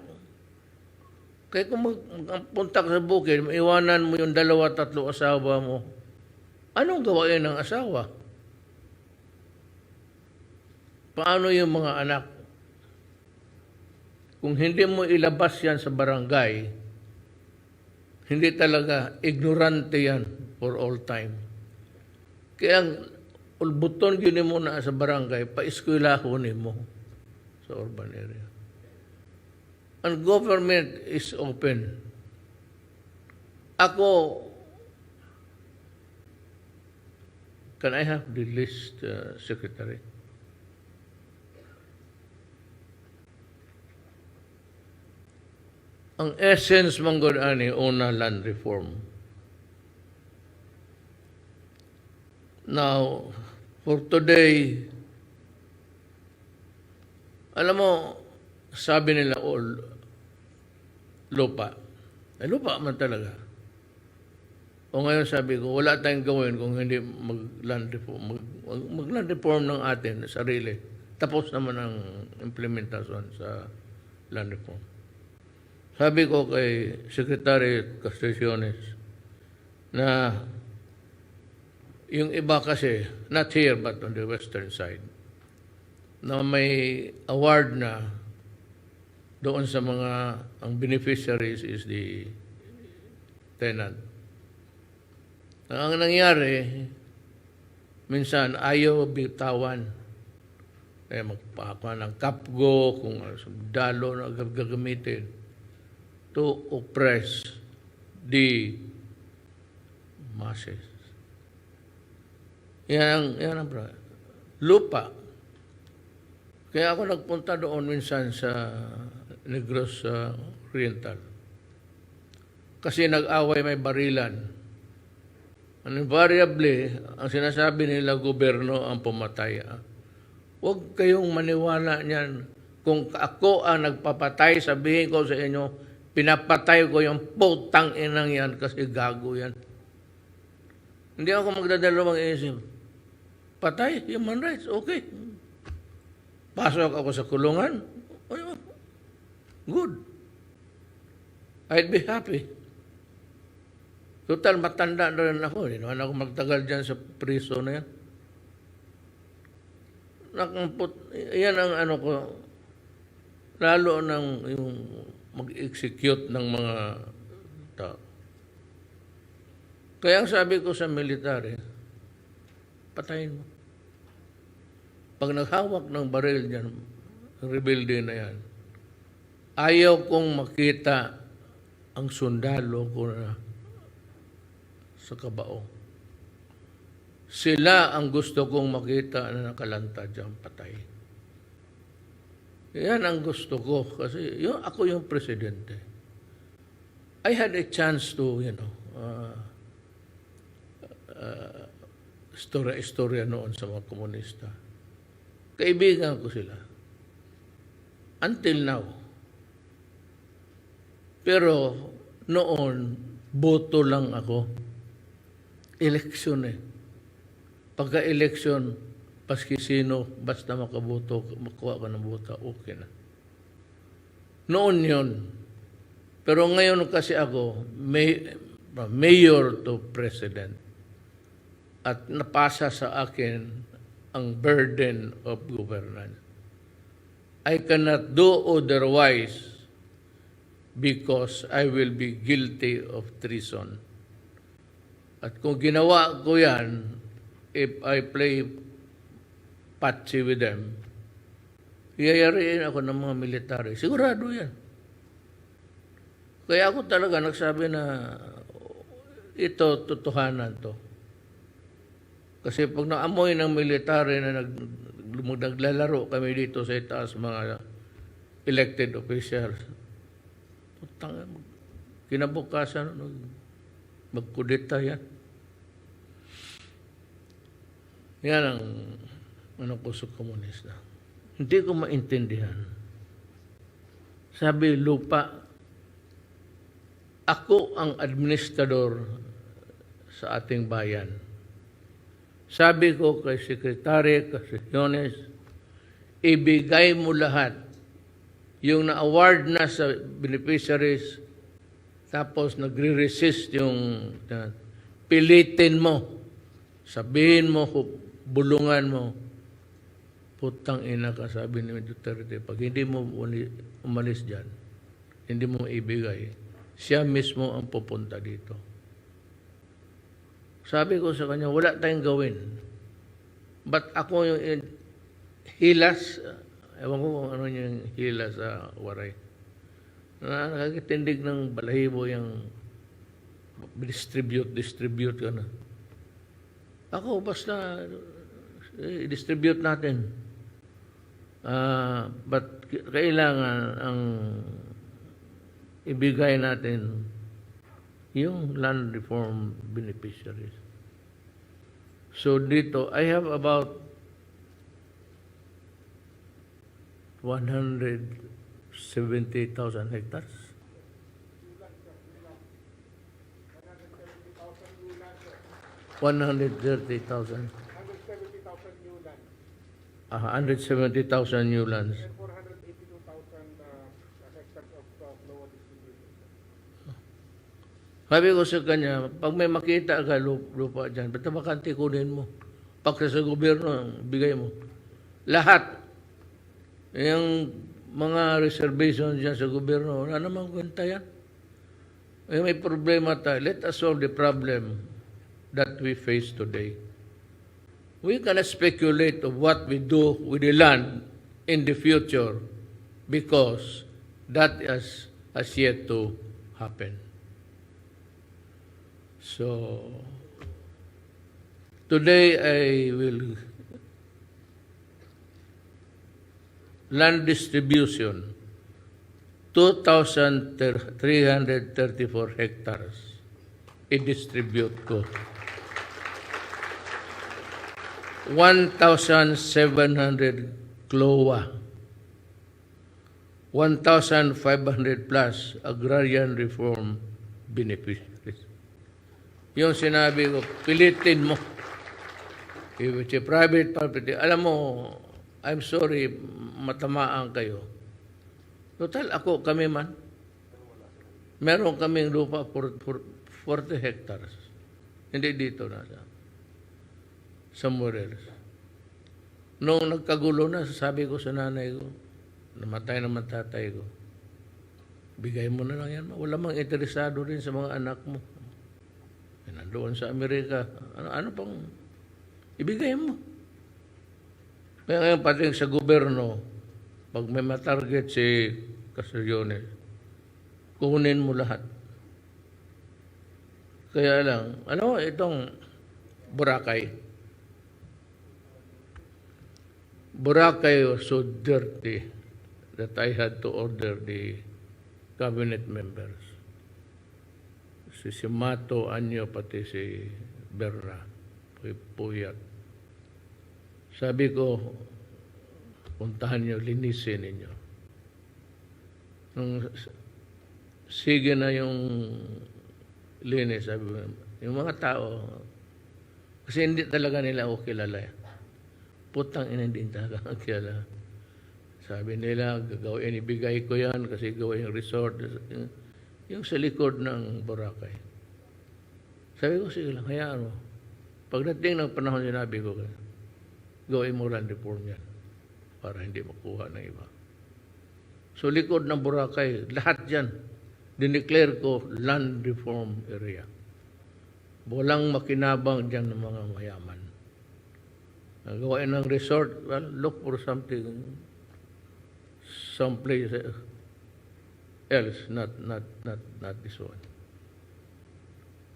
Kaya kung magpunta ka sa bukid, maiwanan mo yung 2-3 asawa mo, anong gawain ng asawa? Paano yung mga anak? Kung hindi mo ilabas yan sa barangay, hindi talaga, ignorante yan for all time. Kaya ang ulbuton yun mo na sa barangay, pa-eskwelahon mo sa urban area. And government is open. Ako, can I have the list, Secretary? Ang essence manggod ani una land reform. Now, for today, alam mo, sabi nila all lupa. Lupa man talaga. O ngayon sabi ko, wala tayong gawin kung hindi mag-land reform. Mag-land reform ng atin, sarili. Tapos naman ang implementasyon sa land reform. Sabi ko kay Secretary Castellanes na yung iba kasi, not here but on the western side, na may award na doon sa mga, ang beneficiaries is the tenant. Ang nangyari, minsan ayaw bitawan. Magpakakuha ng kapgo, kung dalo na gagamitin to oppress the masses. Yan ang lupa. Kaya ako nagpunta doon minsan sa Negros Oriental. Kasi nag-away may barilan. Invariably, ang sinasabi nila gobyerno ang pumatay. Huwag kayong maniwala niyan. Kung ako ang nagpapatay, sabihin ko sa inyo, pinapatay ko yung putang inang yan kasi gago yan. Hindi ako magdadalawang isip. Patay, human rights, okay. Pasok ako sa kulungan, good. I'd be happy. Total, matanda na rin ako. Hindi naman ako magtagal dyan sa priso na yan. Yan ang ano ko, lalo ng yung mag-execute ng mga tao. Kaya ang sabi ko sa military, patayin mo. Pag naghawak ng baril dyan, ang rebelde na yan, ayaw kong makita ang sundalo ko na sa kabao. Sila ang gusto kong makita na nakalanta dyan, patay. Yan ang gusto ko kasi ako yung presidente. I had a chance to, istorya noon sa mga komunista. Kaibigan ko sila. Until now. Pero noon, boto lang ako. Eleksyon eh. Pagka-eleksyon, paski sino, basta makaboto, makuha ka ng boto, okay na. Noon yun. Pero ngayon kasi ako, mayor to president. At napasa sa akin ang burden of governance. I cannot do otherwise because I will be guilty of treason. At kung ginawa ko yan, if I play patsi with them, iyayariin ako ng mga military. Sigurado yan. Kaya ako talaga nagsabi na ito, totohanan to. Kasi pag naamoy ng military na naglalaro kami dito sa itaas mga elected officials, kinabukasan, magkudeta yan. Yan ang ko sa komunista. Hindi ko maintindihan. Sabi, lupa, ako ang administrador sa ating bayan. Sabi ko kay Secretary Casillones, ibigay mo lahat. Yung na-award na sa beneficiaries, tapos nagre-resist yung pilitin mo. Sabihin mo, bulungan mo, putang ina ka, sabi ni Duterte, pag hindi mo umalis dyan, hindi mo ibigay, siya mismo ang pupunta dito. Sabi ko sa kanya, wala tayong gawin. But ako yung hilas, ewan ko kung ano yung hilas sa Waray. Nakakatindig ng balahibo yung distribute ka na. Ako, basta distribute natin. But kailangan ang ibigay natin yung land reform beneficiaries. So dito, I have about 170,000 hectares. 130,000. 170,000 new lands. 482,000 hectares of lower distribution. Sabi ko sa kanya, pag may makita ka lupa dyan, ba't bakante kunin mo? Pag sa gobyerno, bigay mo. Lahat. Yung mga reservations dyan sa gobyerno, wala namang kwenta yan. May problema tayo. Let us solve the problem that we face today. We cannot speculate of what we do with the land in the future because that has yet to happen. So, today I will land distribution, 2,334 hectares. I-distribute ko. 1,700 CLOA, 1,500 plus agrarian reform beneficiaries. Yung sinabi ko, pilitin mo. If it's a private property, alam mo, I'm sorry, matamaan kayo. Total, kami man. Meron kaming lupa for 40 hectares. Hindi dito na somewhere else. Nung nagkagulo na, sabi ko sa nanay ko, namatay naman tatay ko, bigay mo na lang yan. Wala mang interesado rin sa mga anak mo. Nandoon sa Amerika, ano pang ibigay mo? Kaya ngayon pati sa gobyerno, pag may matarget si Casillones, kunin mo lahat. Kaya lang, itong Boracay. Boracay was so dirty that I had to order the cabinet members. Si Mato, Anyo, pati si Berra, Puyat. Sabi ko, puntahan nyo, linisin ninyo. Nung sige na yung linis, sabi ko, yung mga tao, kasi hindi talaga nila ako kilala. Putang ina, hindi talaga ako kilala. Sabi nila, gagawin, ibigay ko yan kasi gawin yung resort. Yung sa likod ng Boracay. Sabi ko, sige lang, hayaan mo. Pagdating ng panahon, sinabi ko, gawin mo land reform yan para hindi makuha ng iba. So, likod ng Boracay, lahat yan, dineclare ko land reform area. Walang makinabang dyan ng mga mayaman. Gawain ng resort, well, look for something, someplace else, not this one.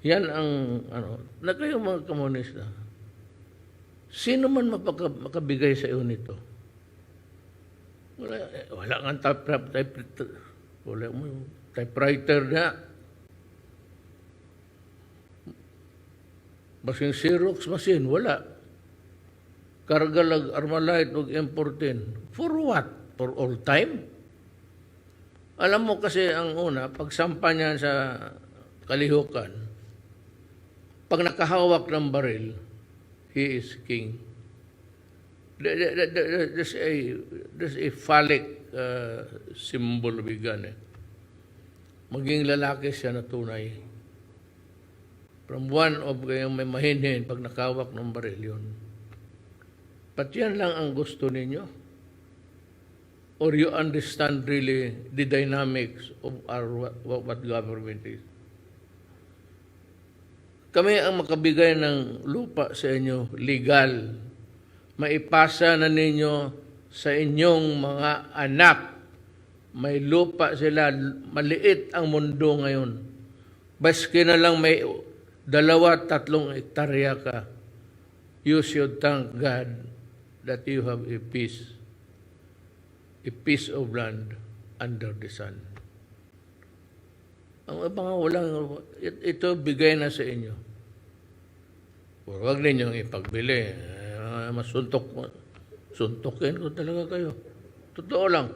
Yan ang, na kayo mga komunista, sino man makabigay sa iyo nito? Wala nga typewriter na. Basing Xerox machine, wala. Kargalag, Armalite, o importin. For what? For all time? Alam mo kasi ang una, pagsampa niya sa kalihukan, pag nakahawak ng baril, he is king. There's a phallic symbol bigan. Maging lalaki siya na tunay. From one of kayong may mahinhin, pag nakahawak ng baril yun. But yan lang ang gusto ninyo? Or you understand really the dynamics of what government is? Kami ang makabigay ng lupa sa inyo, legal. Maipasa na ninyo sa inyong mga anak. May lupa sila, maliit ang mundo ngayon. Baski na lang may 2-3 hektarya ka. You should thank God that you have a piece of land under the sun. Ang mga walang, ito bigay na sa inyo. Huwag ninyong ipagbili. Suntukin ko talaga kayo. Totoo lang.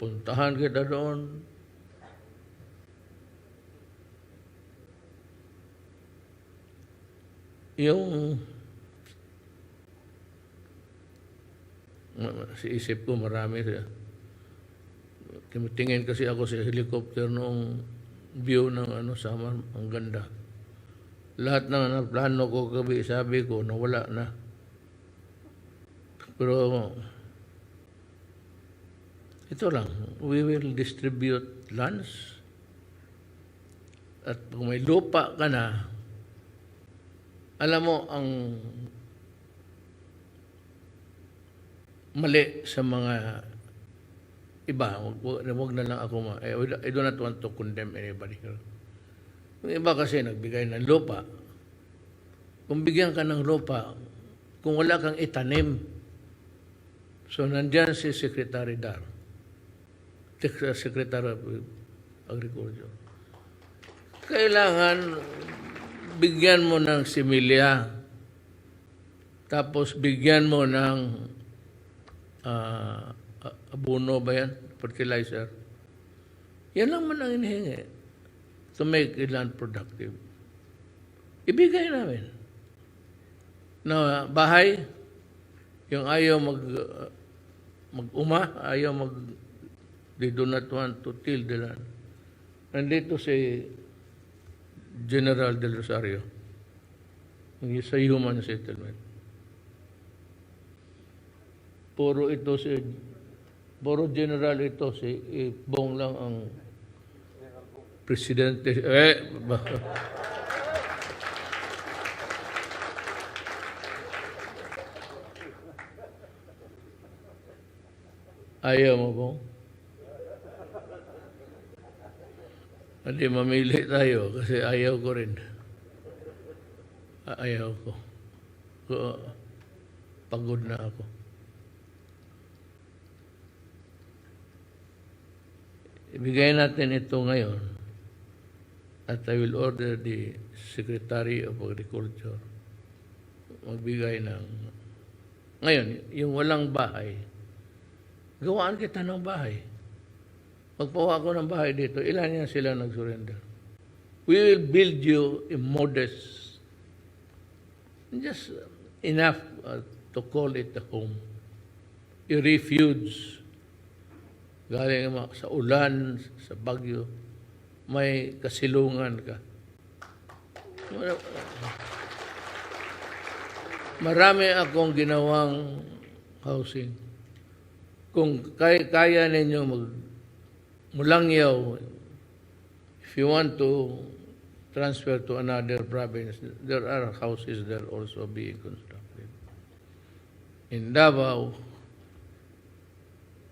Puntahan kita doon. Yung sa isip ko marami. Tingin kasi ako sa helicopter noong view ng Samar, ang ganda. Lahat ng plano ko gabi, sabi ko, nawala na. Pero ito lang, we will distribute lands. At kung may lupa ka na, alam mo ang mali sa mga iba, wag na lang ako I do not want to condemn anybody. Yung iba kasi nagbigay ng lupa. Kung bigyan ka ng lupa, kung wala kang itanim, so nandyan si Secretary Dar, Secretary of Agriculture. Kailangan bigyan mo ng similya, tapos bigyan mo ng abono ba yan? Fertilizer. Yan lang man ang inihingi to make the land productive. Ibigay namin. Na bahay, yung ayaw mag-uma, ayaw They do not want to till the land. Nandito si General Del Rosario, yung sa human settlement. Puro general ito, si Bong lang ang presidente. Ayaw mo, Bong? Hindi, mamili tayo kasi ayaw ko rin. Ayaw ko. Pagod na ako. Ibigay natin ito ngayon at I will order the Secretary of Agriculture magbigay ng... Ngayon, yung walang bahay, gawaan kita ng bahay. Magpawa ko ng bahay dito, ilan yan sila nag-surrender? We will build you a modest, just enough to call it a home. A refuge. Galing sa ulan, sa bagyo, may kasilungan ka. Marami akong ginawang housing. Kung kaya ninyo mulangyaw, if you want to transfer to another province, there are houses there also being constructed. In Davao,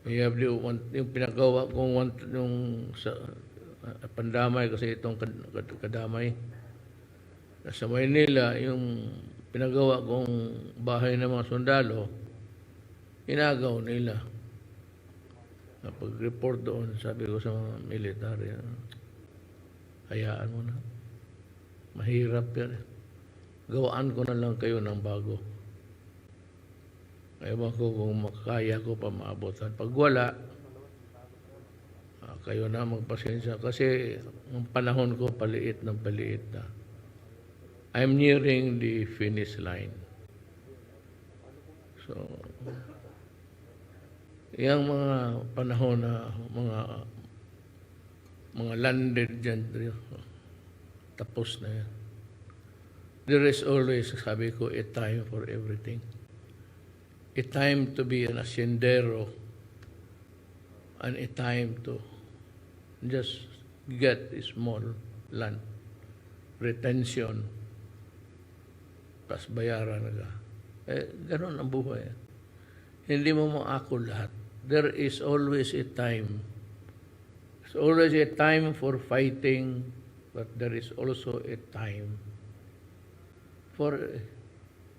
we have yung pinagawa kong yung sa Pandamay kasi itong Kadamay. Sa Maynila, yung pinagawa kong bahay ng mga sundalo, inagaw nila. Pag-report doon, sabi ko sa mga military, hayaan mo na. Mahirap yan. Gawaan ko na lang kayo ng bago. Ewan ko kung makaya ko pa maabotan. Pag wala, kayo na magpasensya. Kasi ang panahon ko paliit ng paliit na. I'm nearing the finish line. So, yung mga panahon na mga landed gentry, tapos na yan. There is always, sabi ko, a time for everything. A time to be an haciendero and a time to just get a small land, retention, pas bayaran ka. Ganun ang buhay. Hindi mo maako lahat. There is always a time. There's always a time for fighting, but there is also a time for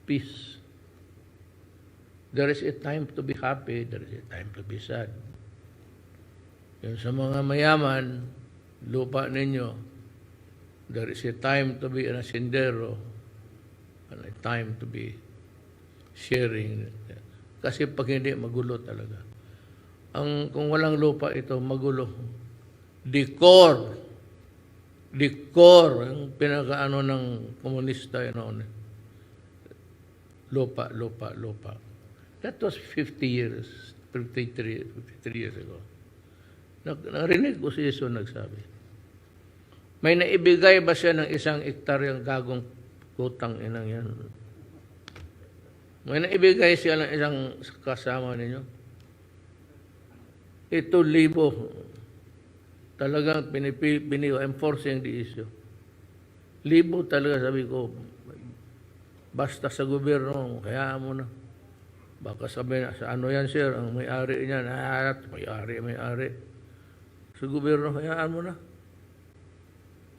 peace. There is a time to be happy, there is a time to be sad. Yung sa mga mayaman, lupa ninyo, there is a time to be an asindero and a time to be sharing. Kasi pag hindi, magulo talaga. Kung walang lupa ito, magulo. Decor, ang pinakaano ng komunista noon. Lupa. That was 53 years ago. Narinig ko si Jesus nagsabi. May naibigay ba siya ng 1 hektaryang gagong kutang inang yan? May naibigay siya ng isang kasama ninyo? Ito libo. Talagang enforcing the issue. Libo talaga, sabi ko. Basta sa gobyerno, kaya mo na. Baka sabihin, sa ano yan, sir, ang may-ari niyan, may-ari. Sa gobyerno, hayaan mo na.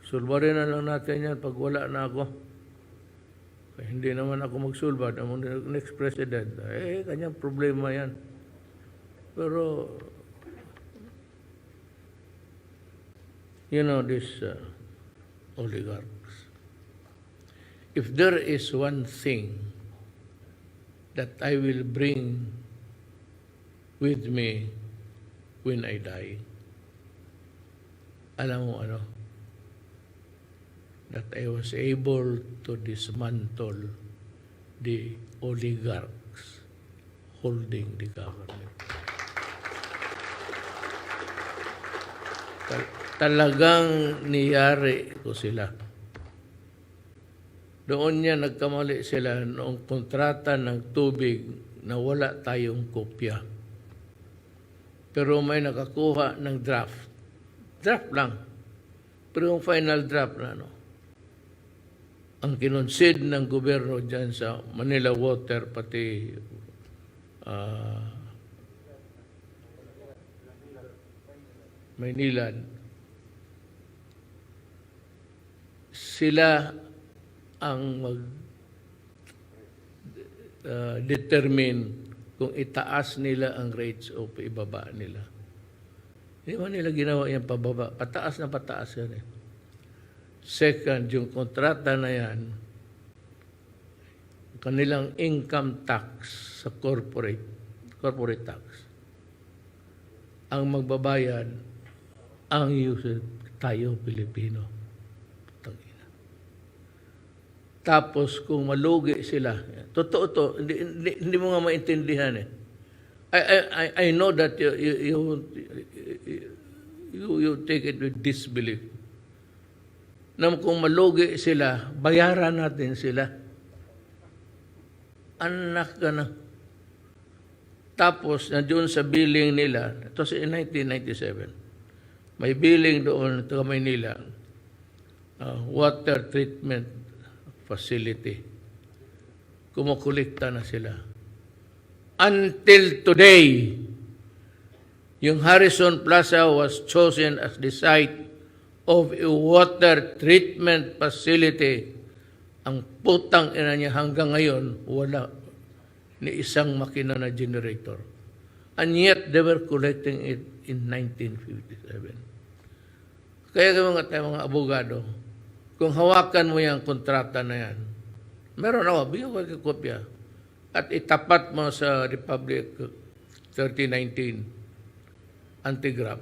Sulbarin na lang natin yan pag wala na ako. Kaya hindi naman ako magsulbad. Ang next president, kanyang problema yan. Pero, you know, these oligarchs, if there is one thing that I will bring with me when I die, alam mo ano? That I was able to dismantle the oligarchs holding the government. Talagang niyari ko sila. Doon niya nagkamali sila noong kontrata ng tubig na wala tayong kopya. Pero may nakakuha ng draft. Draft lang. Pero yung final draft na ang kinonsid ng gobyerno dyan sa Manila Water, pati Maynilad, sila ang determine kung itaas nila ang rates o ibaba nila. Hindi man nila ginawa yan pababa. Pataas na pataas yan eh. Second, yung kontrata na yan, kanilang income tax sa corporate tax, ang magbabayad ang tayo Pilipino. Tangina. Tapos kung malugi sila, totoo to, hindi mo nga maintindihan eh. I know that you take it with disbelief. Na kung malugi sila, bayaran natin sila. Anak ka na. Tapos, nandiyon sa billing nila, ito sa 1997, may billing doon sa Maynila, water treatment facility. Kumukulikta na sila. Until today, yung Harrison Plaza was chosen as the site of a water treatment facility. Ang putang ina niya hanggang ngayon, wala ni isang makina na generator. And yet, they were collecting it in 1957. Kaya mga abogado, kung hawakan mo yung kontrata na yan, meron ako, bigyan ko yung kopya, at itapat mo sa Republic 3019 anti-grab.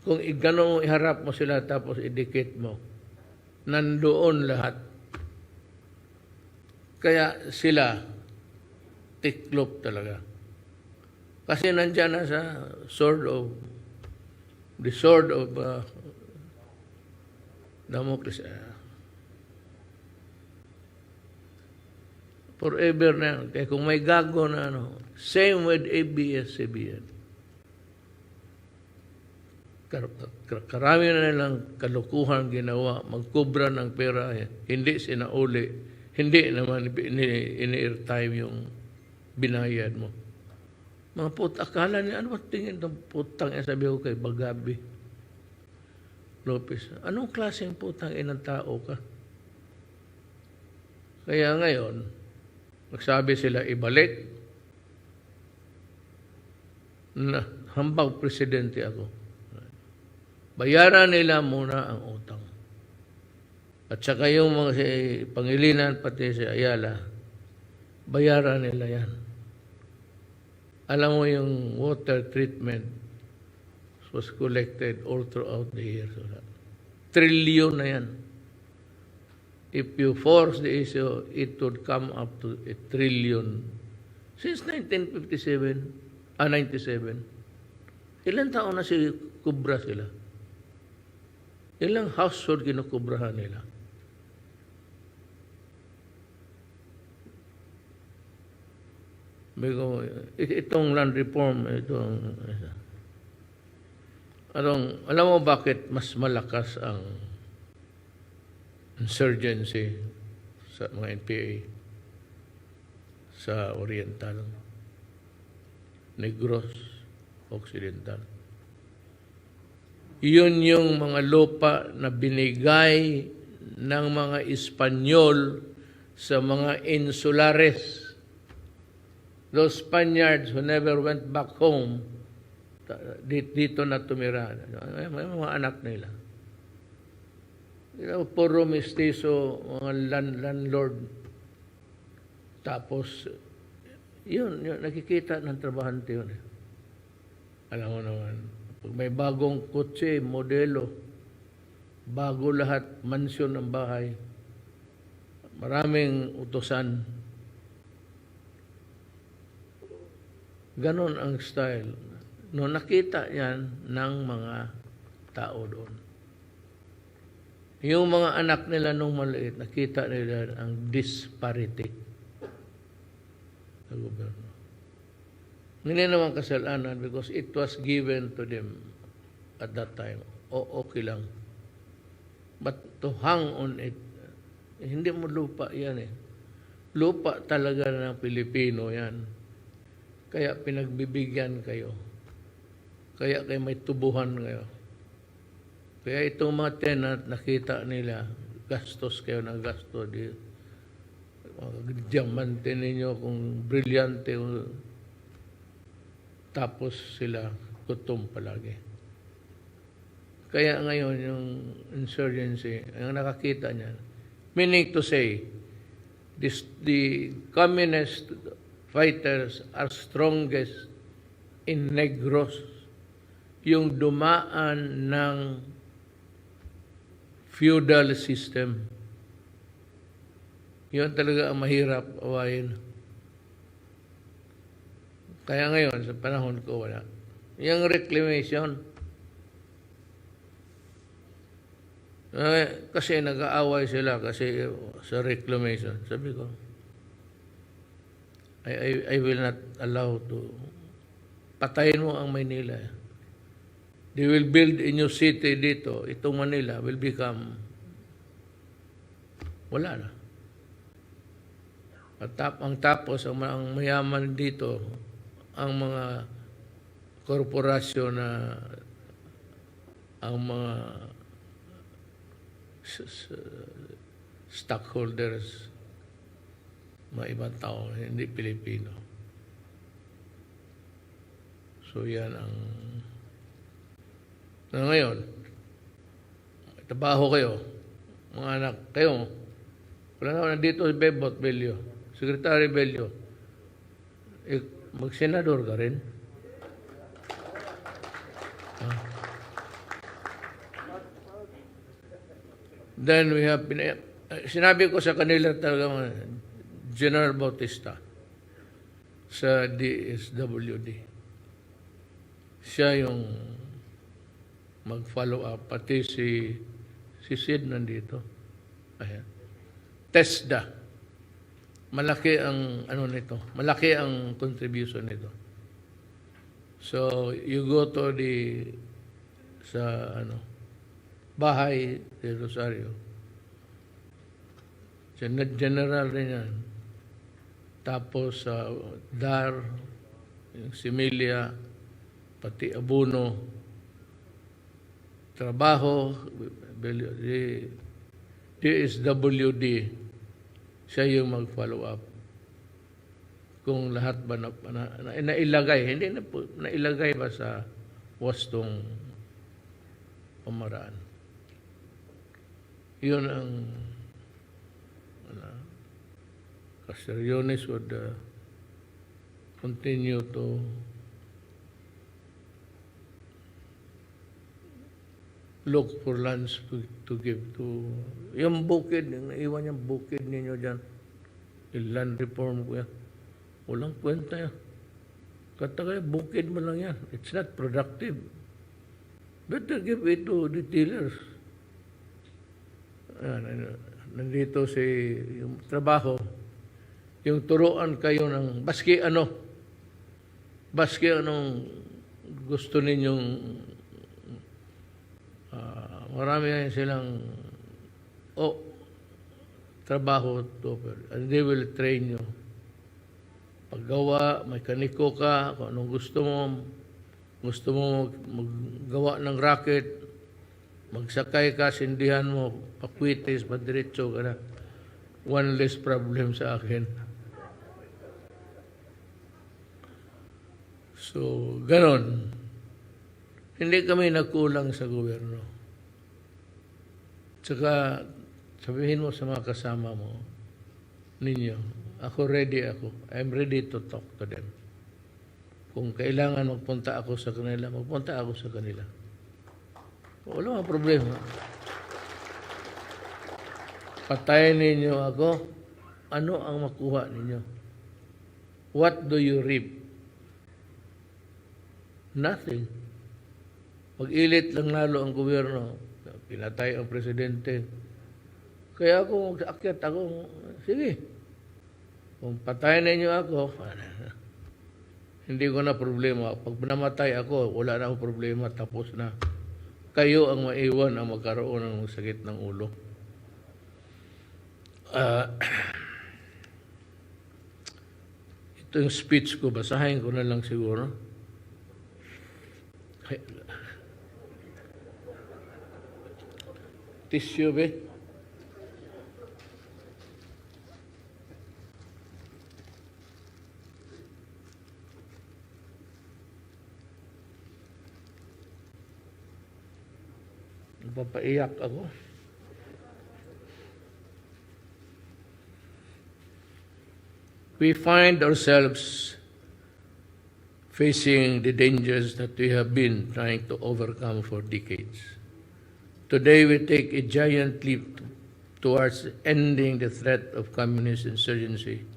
Kung ganun iharap mo sila tapos idikit mo, nandoon lahat. Kaya sila, tiklop talaga. Kasi nandyan na sa the sword of Damocles. Forever na yan. Kaya kung may gago na same with ABS-CBN. Karami na nilang kalukuhan ginawa, magkubra ng pera, hindi sinauli, hindi naman ini-airtime yung binayad mo. Mga akala niya, ano ba tingin ng putang sabi ko kay Bagabi Lopez? Anong klaseng putang inang tao ka? Kaya ngayon, nagsabi sila ibalik na hambang presidente ako. Bayaran nila muna ang utang. At saka yung mga si Pangilinan, pati si Ayala, bayaran nila yan. Alam mo yung water treatment was collected all throughout the year. So, trilyon na yan. If you force the issue, it would come up to a trillion. Since 1957, 97, ilan taon na kubra sila? Ilang household kinukubrahan nila? Itong land reform, alam mo bakit mas malakas ang insurgency sa mga NPA sa Oriental, Negros, Occidental? Yun yung mga lupa na binigay ng mga Espanyol sa mga insulares. Those Spaniards who never went back home, dito na tumira. May mga anak nila. Puro mestizo, mga landlord. Tapos, yun, nakikita ng trabahante yun. Alam mo naman, pag may bagong kotse, modelo, bago lahat, mansyon ng bahay, maraming utosan. Ganon ang style. No, nakita yan ng mga tao doon. Yung mga anak nila nung maliit, nakita nila ang disparity sa gobyerno. Hindi naman kasalanan because it was given to them at that time. O okay lang. But to hang on it, hindi mo lupa yan eh. Lupa talaga ng Pilipino yan. Kaya pinagbibigyan kayo. Kaya kayo may tubuhan kayo. Kaya itong mga tenant, nakita nila, gastos kayo ng gasto. Diamante ninyo kung brilyante. Tapos sila gutom palagi. Kaya ngayon yung insurgency, ang nakakita niya, meaning to say, the communist fighters are strongest in Negros, yung dumaan ng feudal system. Yun talaga ang mahirap awayin. Kaya ngayon, sa panahon ko, wala. Yung reclamation, kasi nag-aaway sila kasi sa reclamation. Sabi ko, I will not allow to patayin mo ang Maynila. They will build a new city dito. Itong Manila will become wala na. At ang tapos, ang mayaman dito, ang mga korporasyon na ang mga stockholders, mga ibang tao, hindi Pilipino. So yan ang na ngayon, trabaho kayo, mga anak kayo, wala naman nandito si Bebot Bello, Secretary Bello, mag-senador ka rin. Then we have sinabi ko sa kanila talaga General Bautista sa DSWD. Siya yung mag-follow up. Pati si Sid nandito. Ayan. TESDA. Malaki ang nito. Malaki ang contribution nito. So you go to sa bahay de Rosario. General rin yan. Tapos sa DAR, yung Similia, pati Abuno, trabaho, DSWD, siya yung mag-follow up. Kung lahat ba nailagay, hindi na po, nailagay ba sa wastong pamaraan. Yun ang Casteriones would continue to look for lands to give to yung bukid, naiwan yung bukid ninyo dyan. Yung land reform ko yan. Walang kwenta yan. Katagay, bukid mo lang yan. It's not productive. Better give it to the tillers. Nandito yung trabaho, yung turuan kayo ng baski anong gusto ninyong marami yan silang trabaho to, and they will train you. Paggawa, may kaniko ka, kung anong gusto mo maggawa ng racket, magsakay ka, sindihan mo, pakwitis, padiretso ka na. One less problem sa akin. So, ganon. Hindi kami nagkulang sa gobyerno. Tsaka, sabihin mo sa mga kasama mo, ninyo, I'm ready to talk to them. Kung kailangan magpunta ako sa kanila, magpunta ako sa kanila. Wala mga problema. Patayin ninyo ako, ano ang makuha ninyo? What do you reap? Nothing. Pag-ilit lang lalo ang gobyerno, pinatay ang presidente. Kaya ako, akyat ako, sige, kung patayin ninyo ako, hindi ko na problema. Pag namatay ako, wala na akong problema, tapos na. Kayo ang maiwan ang magkaroon ng sakit ng ulo. Ito yung speech ko, basahin ko na lang siguro. Tissue ba? Napapaiyak ako. We find ourselves facing the dangers that we have been trying to overcome for decades. Today we take a giant leap towards ending the threat of communist insurgency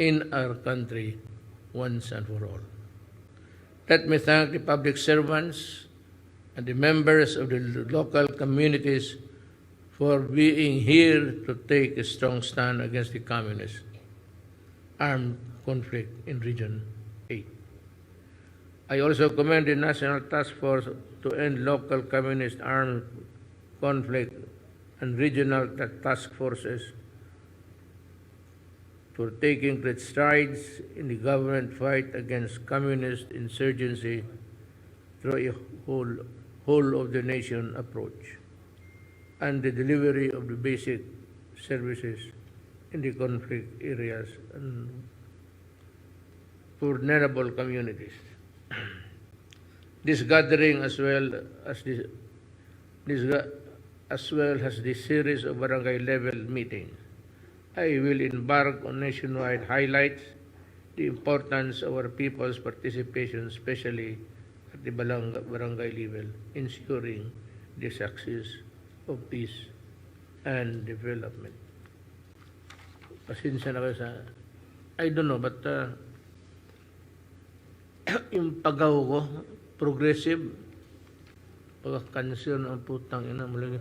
in our country once and for all. Let me thank the public servants and the members of the local communities for being here to take a strong stand against the communist armed conflict in Region 8. I also commend the National Task Force to End Local Communist Armed Conflict and regional task forces for taking great strides in the government fight against communist insurgency through a whole of the nation approach and the delivery of the basic services in the conflict areas and vulnerable communities. This gathering as well as the series of barangay level meetings, I will embark on nationwide highlights the importance of our people's participation, especially at the barangay level, ensuring the success of peace and development. Pasensya na kayo sa, I don't know, but yung pagaw ko, progressive, pagkakansyon ang putang ina, malagi.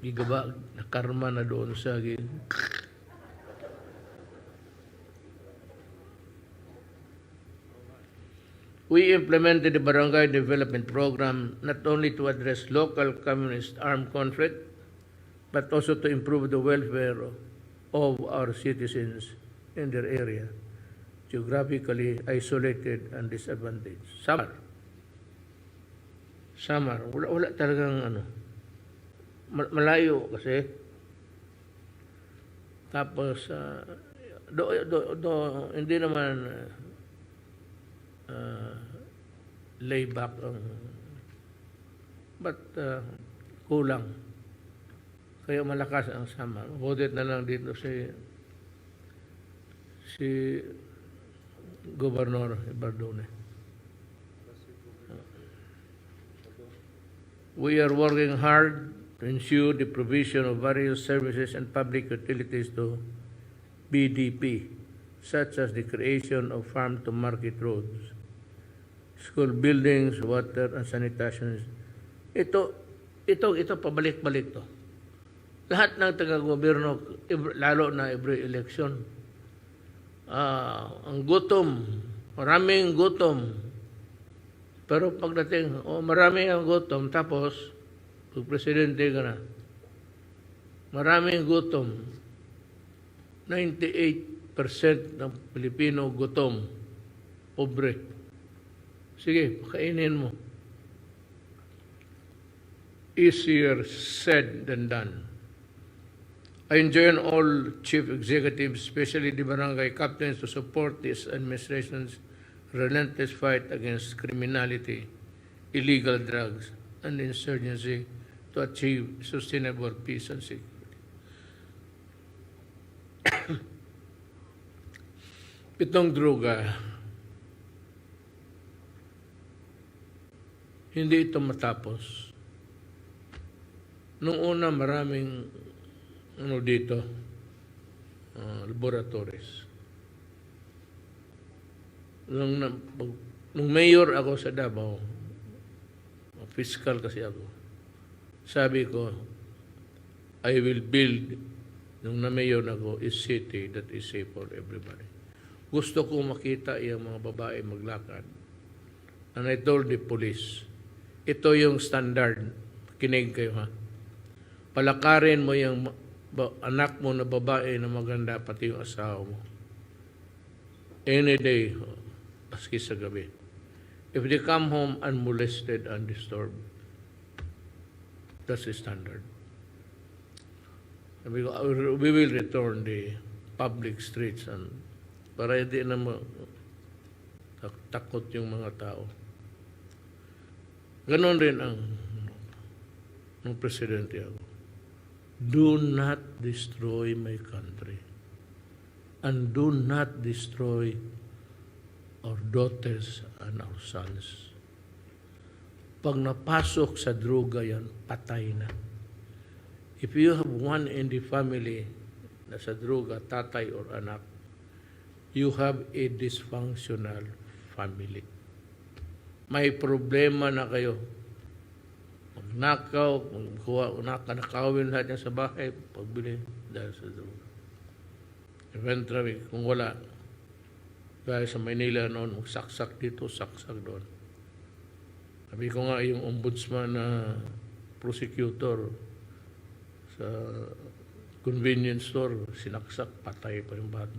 Gigaba, karma na doon sa We implemented the Barangay Development Program not only to address local communist armed conflict, but also to improve the welfare of our citizens in their area, geographically isolated and disadvantaged. Samar, wala talagang malayo kasi. Tapos, hindi naman lay back but kulang. Kaya malakas ang Samar. Hodit na lang dito si Gobernador Bardone. We are working hard to ensure the provision of various services and public utilities to BDP, such as the creation of farm-to-market roads, school buildings, water, and sanitation. Ito pabalik-balik to. Lahat ng taga-gobyerno, lalo na every election, ang gutom, maraming gutom. Pero pagdating, maraming ang gutom, tapos, pag presidente ka na, maraming gutom. 98% ng Pilipino gutom, pobre. Sige, pakainin mo. Easier said than done. I join all chief executives, especially the barangay captains, to support this administration's relentless fight against criminality, illegal drugs, and insurgency to achieve sustainable peace and security. Pitong droga, hindi ito matapos. Nung una, maraming dito, laboratories. Nung mayor ako sa Davao, Fiscal kasi ako. Sabi ko, I will build, nung na-mayor ako, a city that is safe for everybody. Gusto ko makita yung mga babae maglakad. And I told the police, ito yung standard. Kinig kayo ha. Palakarin mo yung anak mo na babae na maganda, pati yung asawa mo. Any day, paski sa gabi. If they come home unmolested, undisturbed, that's the standard. We will return the public streets and para hindi na takot yung mga tao. Ganon rin ang presidente ako. Do not destroy my country. And do not destroy our daughters and our sons. Pag napasok sa droga yan, patay na. If you have one in the family na sa droga, tatay or anak, you have a dysfunctional family. May problema na kayo. Magnakaw, nakakawin lahat niya sa bahay, pagbili dahil sa droga. Eventually, kung wala, dahil sa Manila noon, magsaksak dito, saksak doon. Sabi ko nga, yung ombudsman na prosecutor sa convenience store, sinaksak, patay pa yung bata.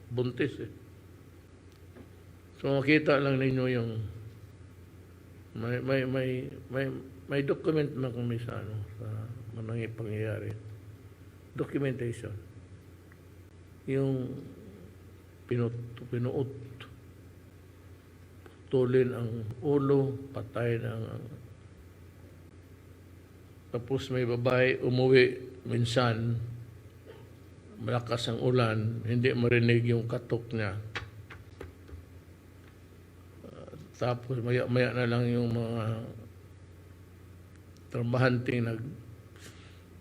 Buntis eh. So makita lang ninyo yung may document na kami sa mga pangyayari. Documentation. Yung pinuot, putulin ang ulo, patay ng tapos may babae umuwi minsan, malakas ang ulan, hindi marinig yung katok niya. Tapos maya-maya na lang yung mga trabahanting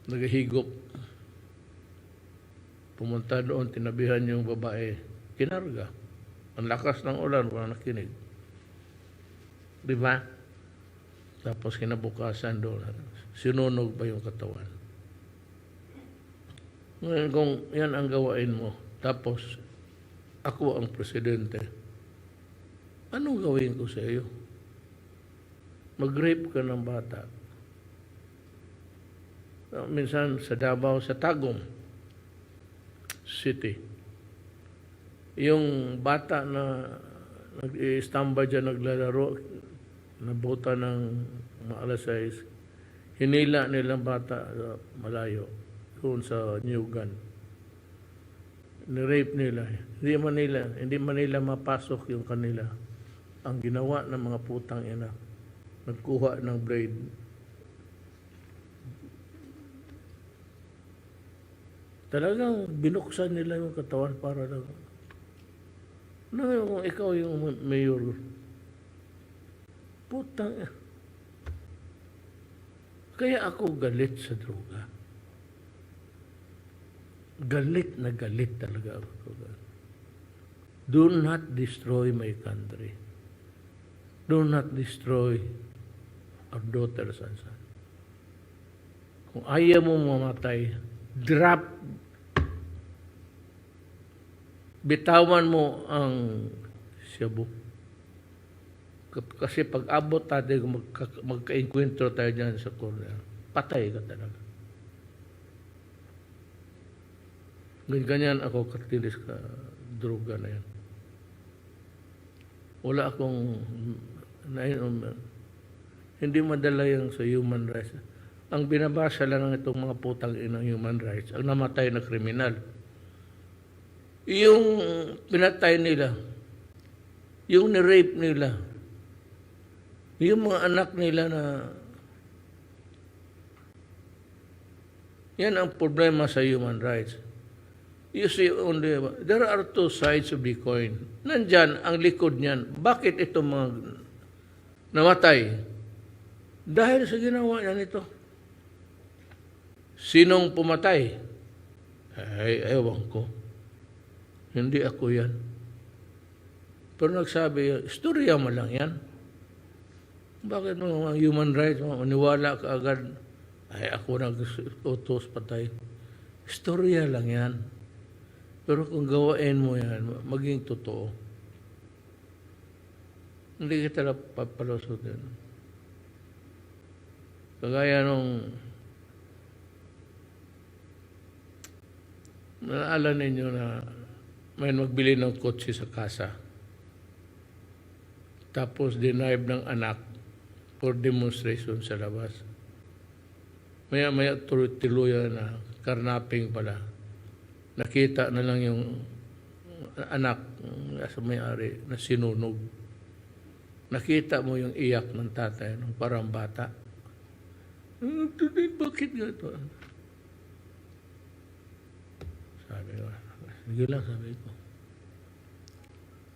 naghihigop. Pumunta doon, tinabihan yung babae, kinarga. Ang lakas ng ulan, wala nakinig. Di ba? Tapos kinabukasan doon, sinunog pa yung katawan. Ngayon, kung yan ang gawain mo, tapos ako ang presidente, anong gawin ko sa iyo? Mag-rape ka ng bata. Minsan sa Davao, sa Tagum City, yung bata na nag-istamba dyan, naglalaro, nabuta ng mga alas 6, hinila nilang bata malayo, doon sa Newgan. Ni-rape nila. Hindi man nila mapasok yung kanila. Ang ginawa ng mga putang ina, nagkuha ng blade. Talagang binuksan nila yung katawan para lang. Kung ikaw yung mayor, putang ina. Kaya ako galit sa droga. Galit na galit talaga ako. Do not destroy my country. Do not destroy our daughters and sons. Kung ayaw mo mamatay, drop. Bitawan mo ang shabu. Kasi pag abot tayo, magka-enkwentro tayo dyan sa corner, patay ka talaga. Ganyan ako katilis ka droga na yan. Wala akong hindi madala yung sa human rights. Ang binabasa lang ng itong mga putang inang human rights, ang namatay na kriminal. Yung pinatay nila, yung ni-rape nila, yung mga anak nila na yan ang problema sa human rights. You see, only, there are two sides of the coin. Nandyan ang likod niyan. Bakit ito mga namatay? Dahil sa ginawa niya nito. Sinong pumatay? Ay, ewan ko. Hindi ako yan. Pero nagsabi, istorya mo lang yan. Bakit mga human rights, maniwala ka agad, ay ako nag-utos patay. Istorya lang yan. Pero kung gawain mo yan, maging totoo. Hindi kita lang papalusutin. Kagaya nung naala ninyo na may magbili ng kotse sa kasa. Tapos denied ng anak for demonstration sa labas. Maya-maya tuluyan na karnaping pala. Nakita na lang yung anak sa may-ari na sinunog. Nakita mo yung iyak ng tatay ng parang bata. Bakit nga ito? Sabi ko, sige lang, sabi ko.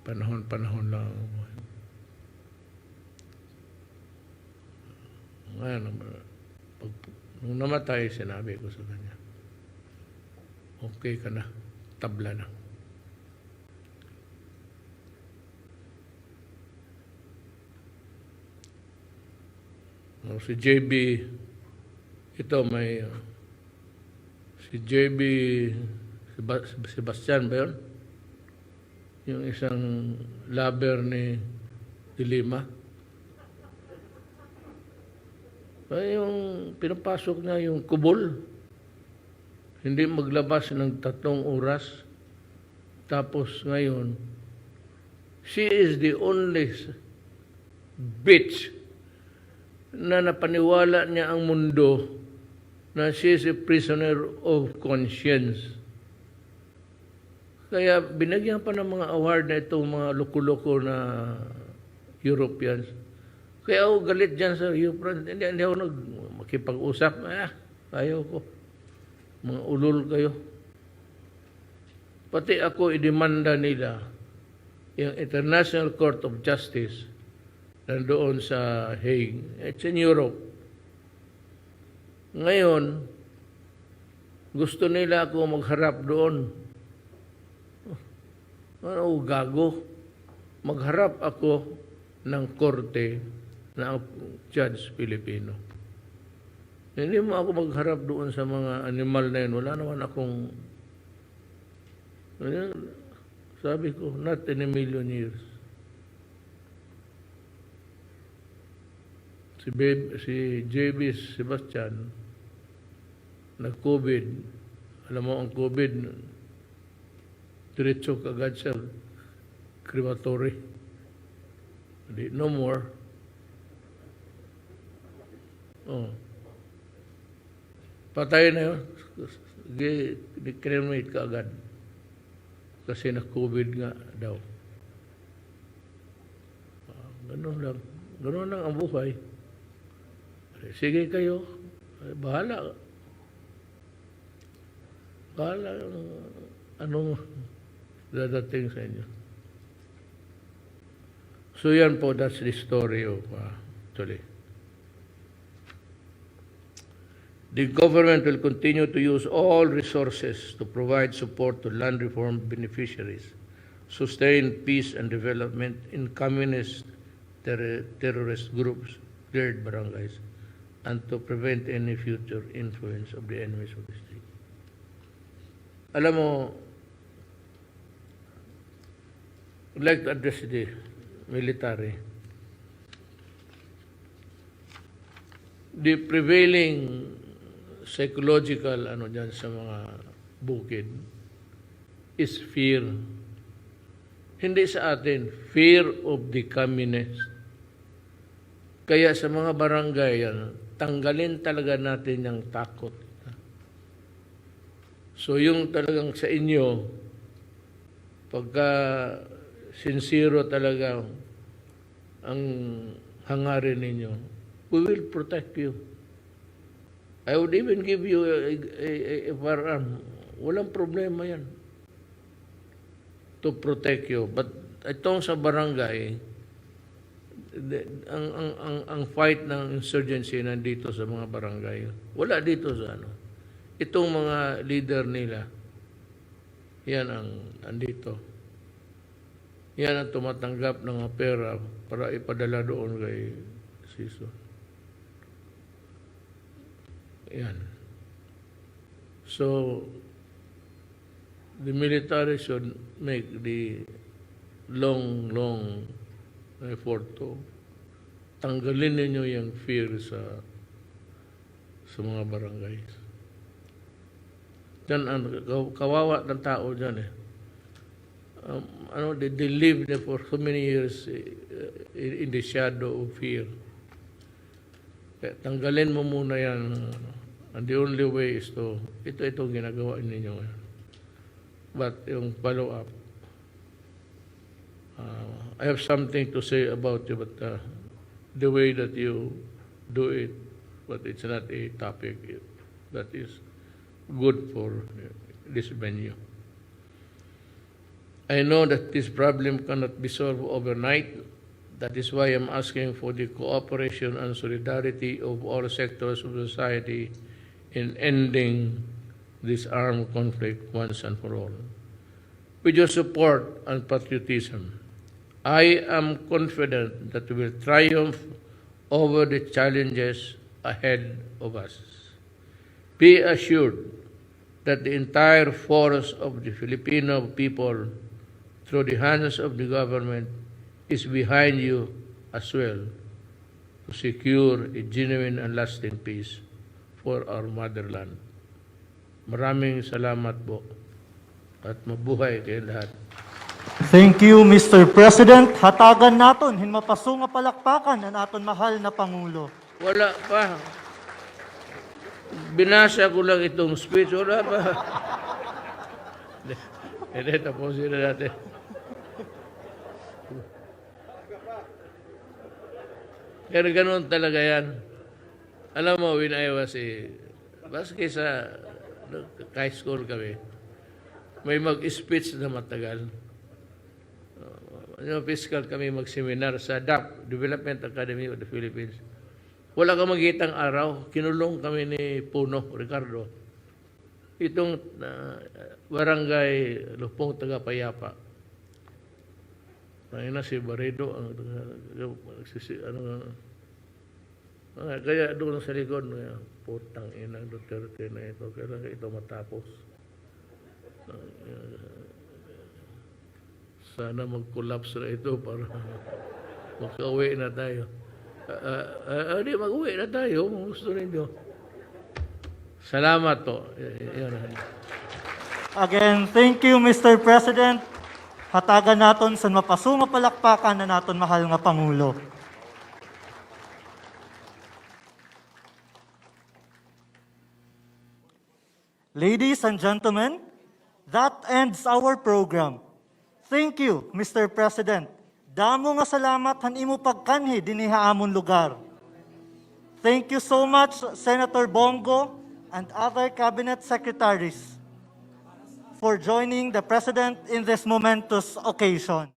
Panahon lang. Ngayon, nung namatay, sinabi ko sa kanya, okay ka na, tabla na. Si JB, ito may, si JB Sebastian ba yun? Yung isang lover ni Dilima. Ay, yung pinapasok niya yung kubol. Hindi maglabas ng 3 oras. Tapos ngayon, she is the only bitch na napaniwala niya ang mundo na she is a prisoner of conscience. Kaya binagyan pa ng mga award na itong mga loko-loko na Europeans. Kaya ako galit dyan sa Europeans. Hindi ako makipag-usap. Ayaw ko. Mga ulol kayo. Pati ako idemanda nila yung International Court of Justice nandoon sa Hague. It's in Europe. Ngayon, gusto nila ako magharap doon. Ano, gago. Magharap ako ng korte na judge Filipino. Hindi mo ako magharap doon sa mga animal na yun. Wala naman akong... Sabi ko, not in a million years. Si JB Sebastian, nag-COVID. Alam mo, ang COVID, diretso kagad sa crematory. No more. Oh. Patay na yun. Di-cremate ka agad. Kasi na-COVID nga daw. Ganun lang. Ganun lang ang buhay. Sige kayo. Bahala. Bahala. Anong dadating sa inyo. So yan po, that's the story of actually. The government will continue to use all resources to provide support to land reform beneficiaries, sustain peace and development in communist terrorist groups, cleared barangays, and to prevent any future influence of the enemies of the state. Alam mo, I'd like to address the military. The prevailing psychological dyan sa mga bukid is fear. Hindi sa atin, fear of the communist. Kaya sa mga barangay yan, tanggalin talaga natin yung takot. So yung talagang sa inyo, pagka sincero talaga ang hangarin ninyo, we will protect you. I would even give you a firearm. Walang problema yan. To protect you. But itong sa barangay, ang fight ng insurgency nandito sa mga barangay. Wala dito sa Itong mga leader nila, yan ang andito. Yan ang tumatanggap ng pera para ipadala doon season. Yan. So, the military should make the long effort to tanggalin ninyo yung fear sa mga barangays. Diyan, kawawa ng tao dyan eh. They live there for so many years in the shadow of fear. Kaya tanggalin mo muna yan. And the only way is to, ito ginagawa ninyo. But yung follow-up, I have something to say about you, but the way that you do it, but it's not a topic that is good for this venue. I know that this problem cannot be solved overnight. That is why I'm asking for the cooperation and solidarity of all sectors of society in ending this armed conflict once and for all. With your support and patriotism, I am confident that we will triumph over the challenges ahead of us. Be assured that the entire force of the Filipino people, through the hands of the government, is behind you as well to secure a genuine and lasting peace for our motherland. Maraming salamat po at mabuhay kayo lahat. Thank you, Mr. President. Hatagan naton hinmapaso nga palakpakan ang aton mahal na Pangulo. Wala pa. Binasa ko lang itong speech. Wala pa. Hindi, tapusin na natin. Pero ganun talaga yan. Alam mo, when I was baski sa high school kami, may mag-speech na matagal. Fiscal kami mag-seminar sa DAP, Development Academy of the Philippines. Wala kang magitang araw, kinulong kami ni Puno, Ricardo. Itong barangay Lupong Tagapayapa. Ngayon na si Barredo, kaya doon sa likod, putang inang Duterte na ito, kailangan ito matapos. Sana mag-collapse na ito para magka-uwi na tayo. Hindi, mag-uwi na tayo kung gusto ninyo. Salamat to. Again, thank you, Mr. President. Hatagan naton sa mapaso nga palakpakan na naton mahal nga Pangulo. Ladies and gentlemen, that ends our program. Thank you, Mr. President. Damo nga salamat han imo pagkanhi dinhi amon lugar. Thank you so much, Senator Bongo and other cabinet secretaries, for joining the President in this momentous occasion.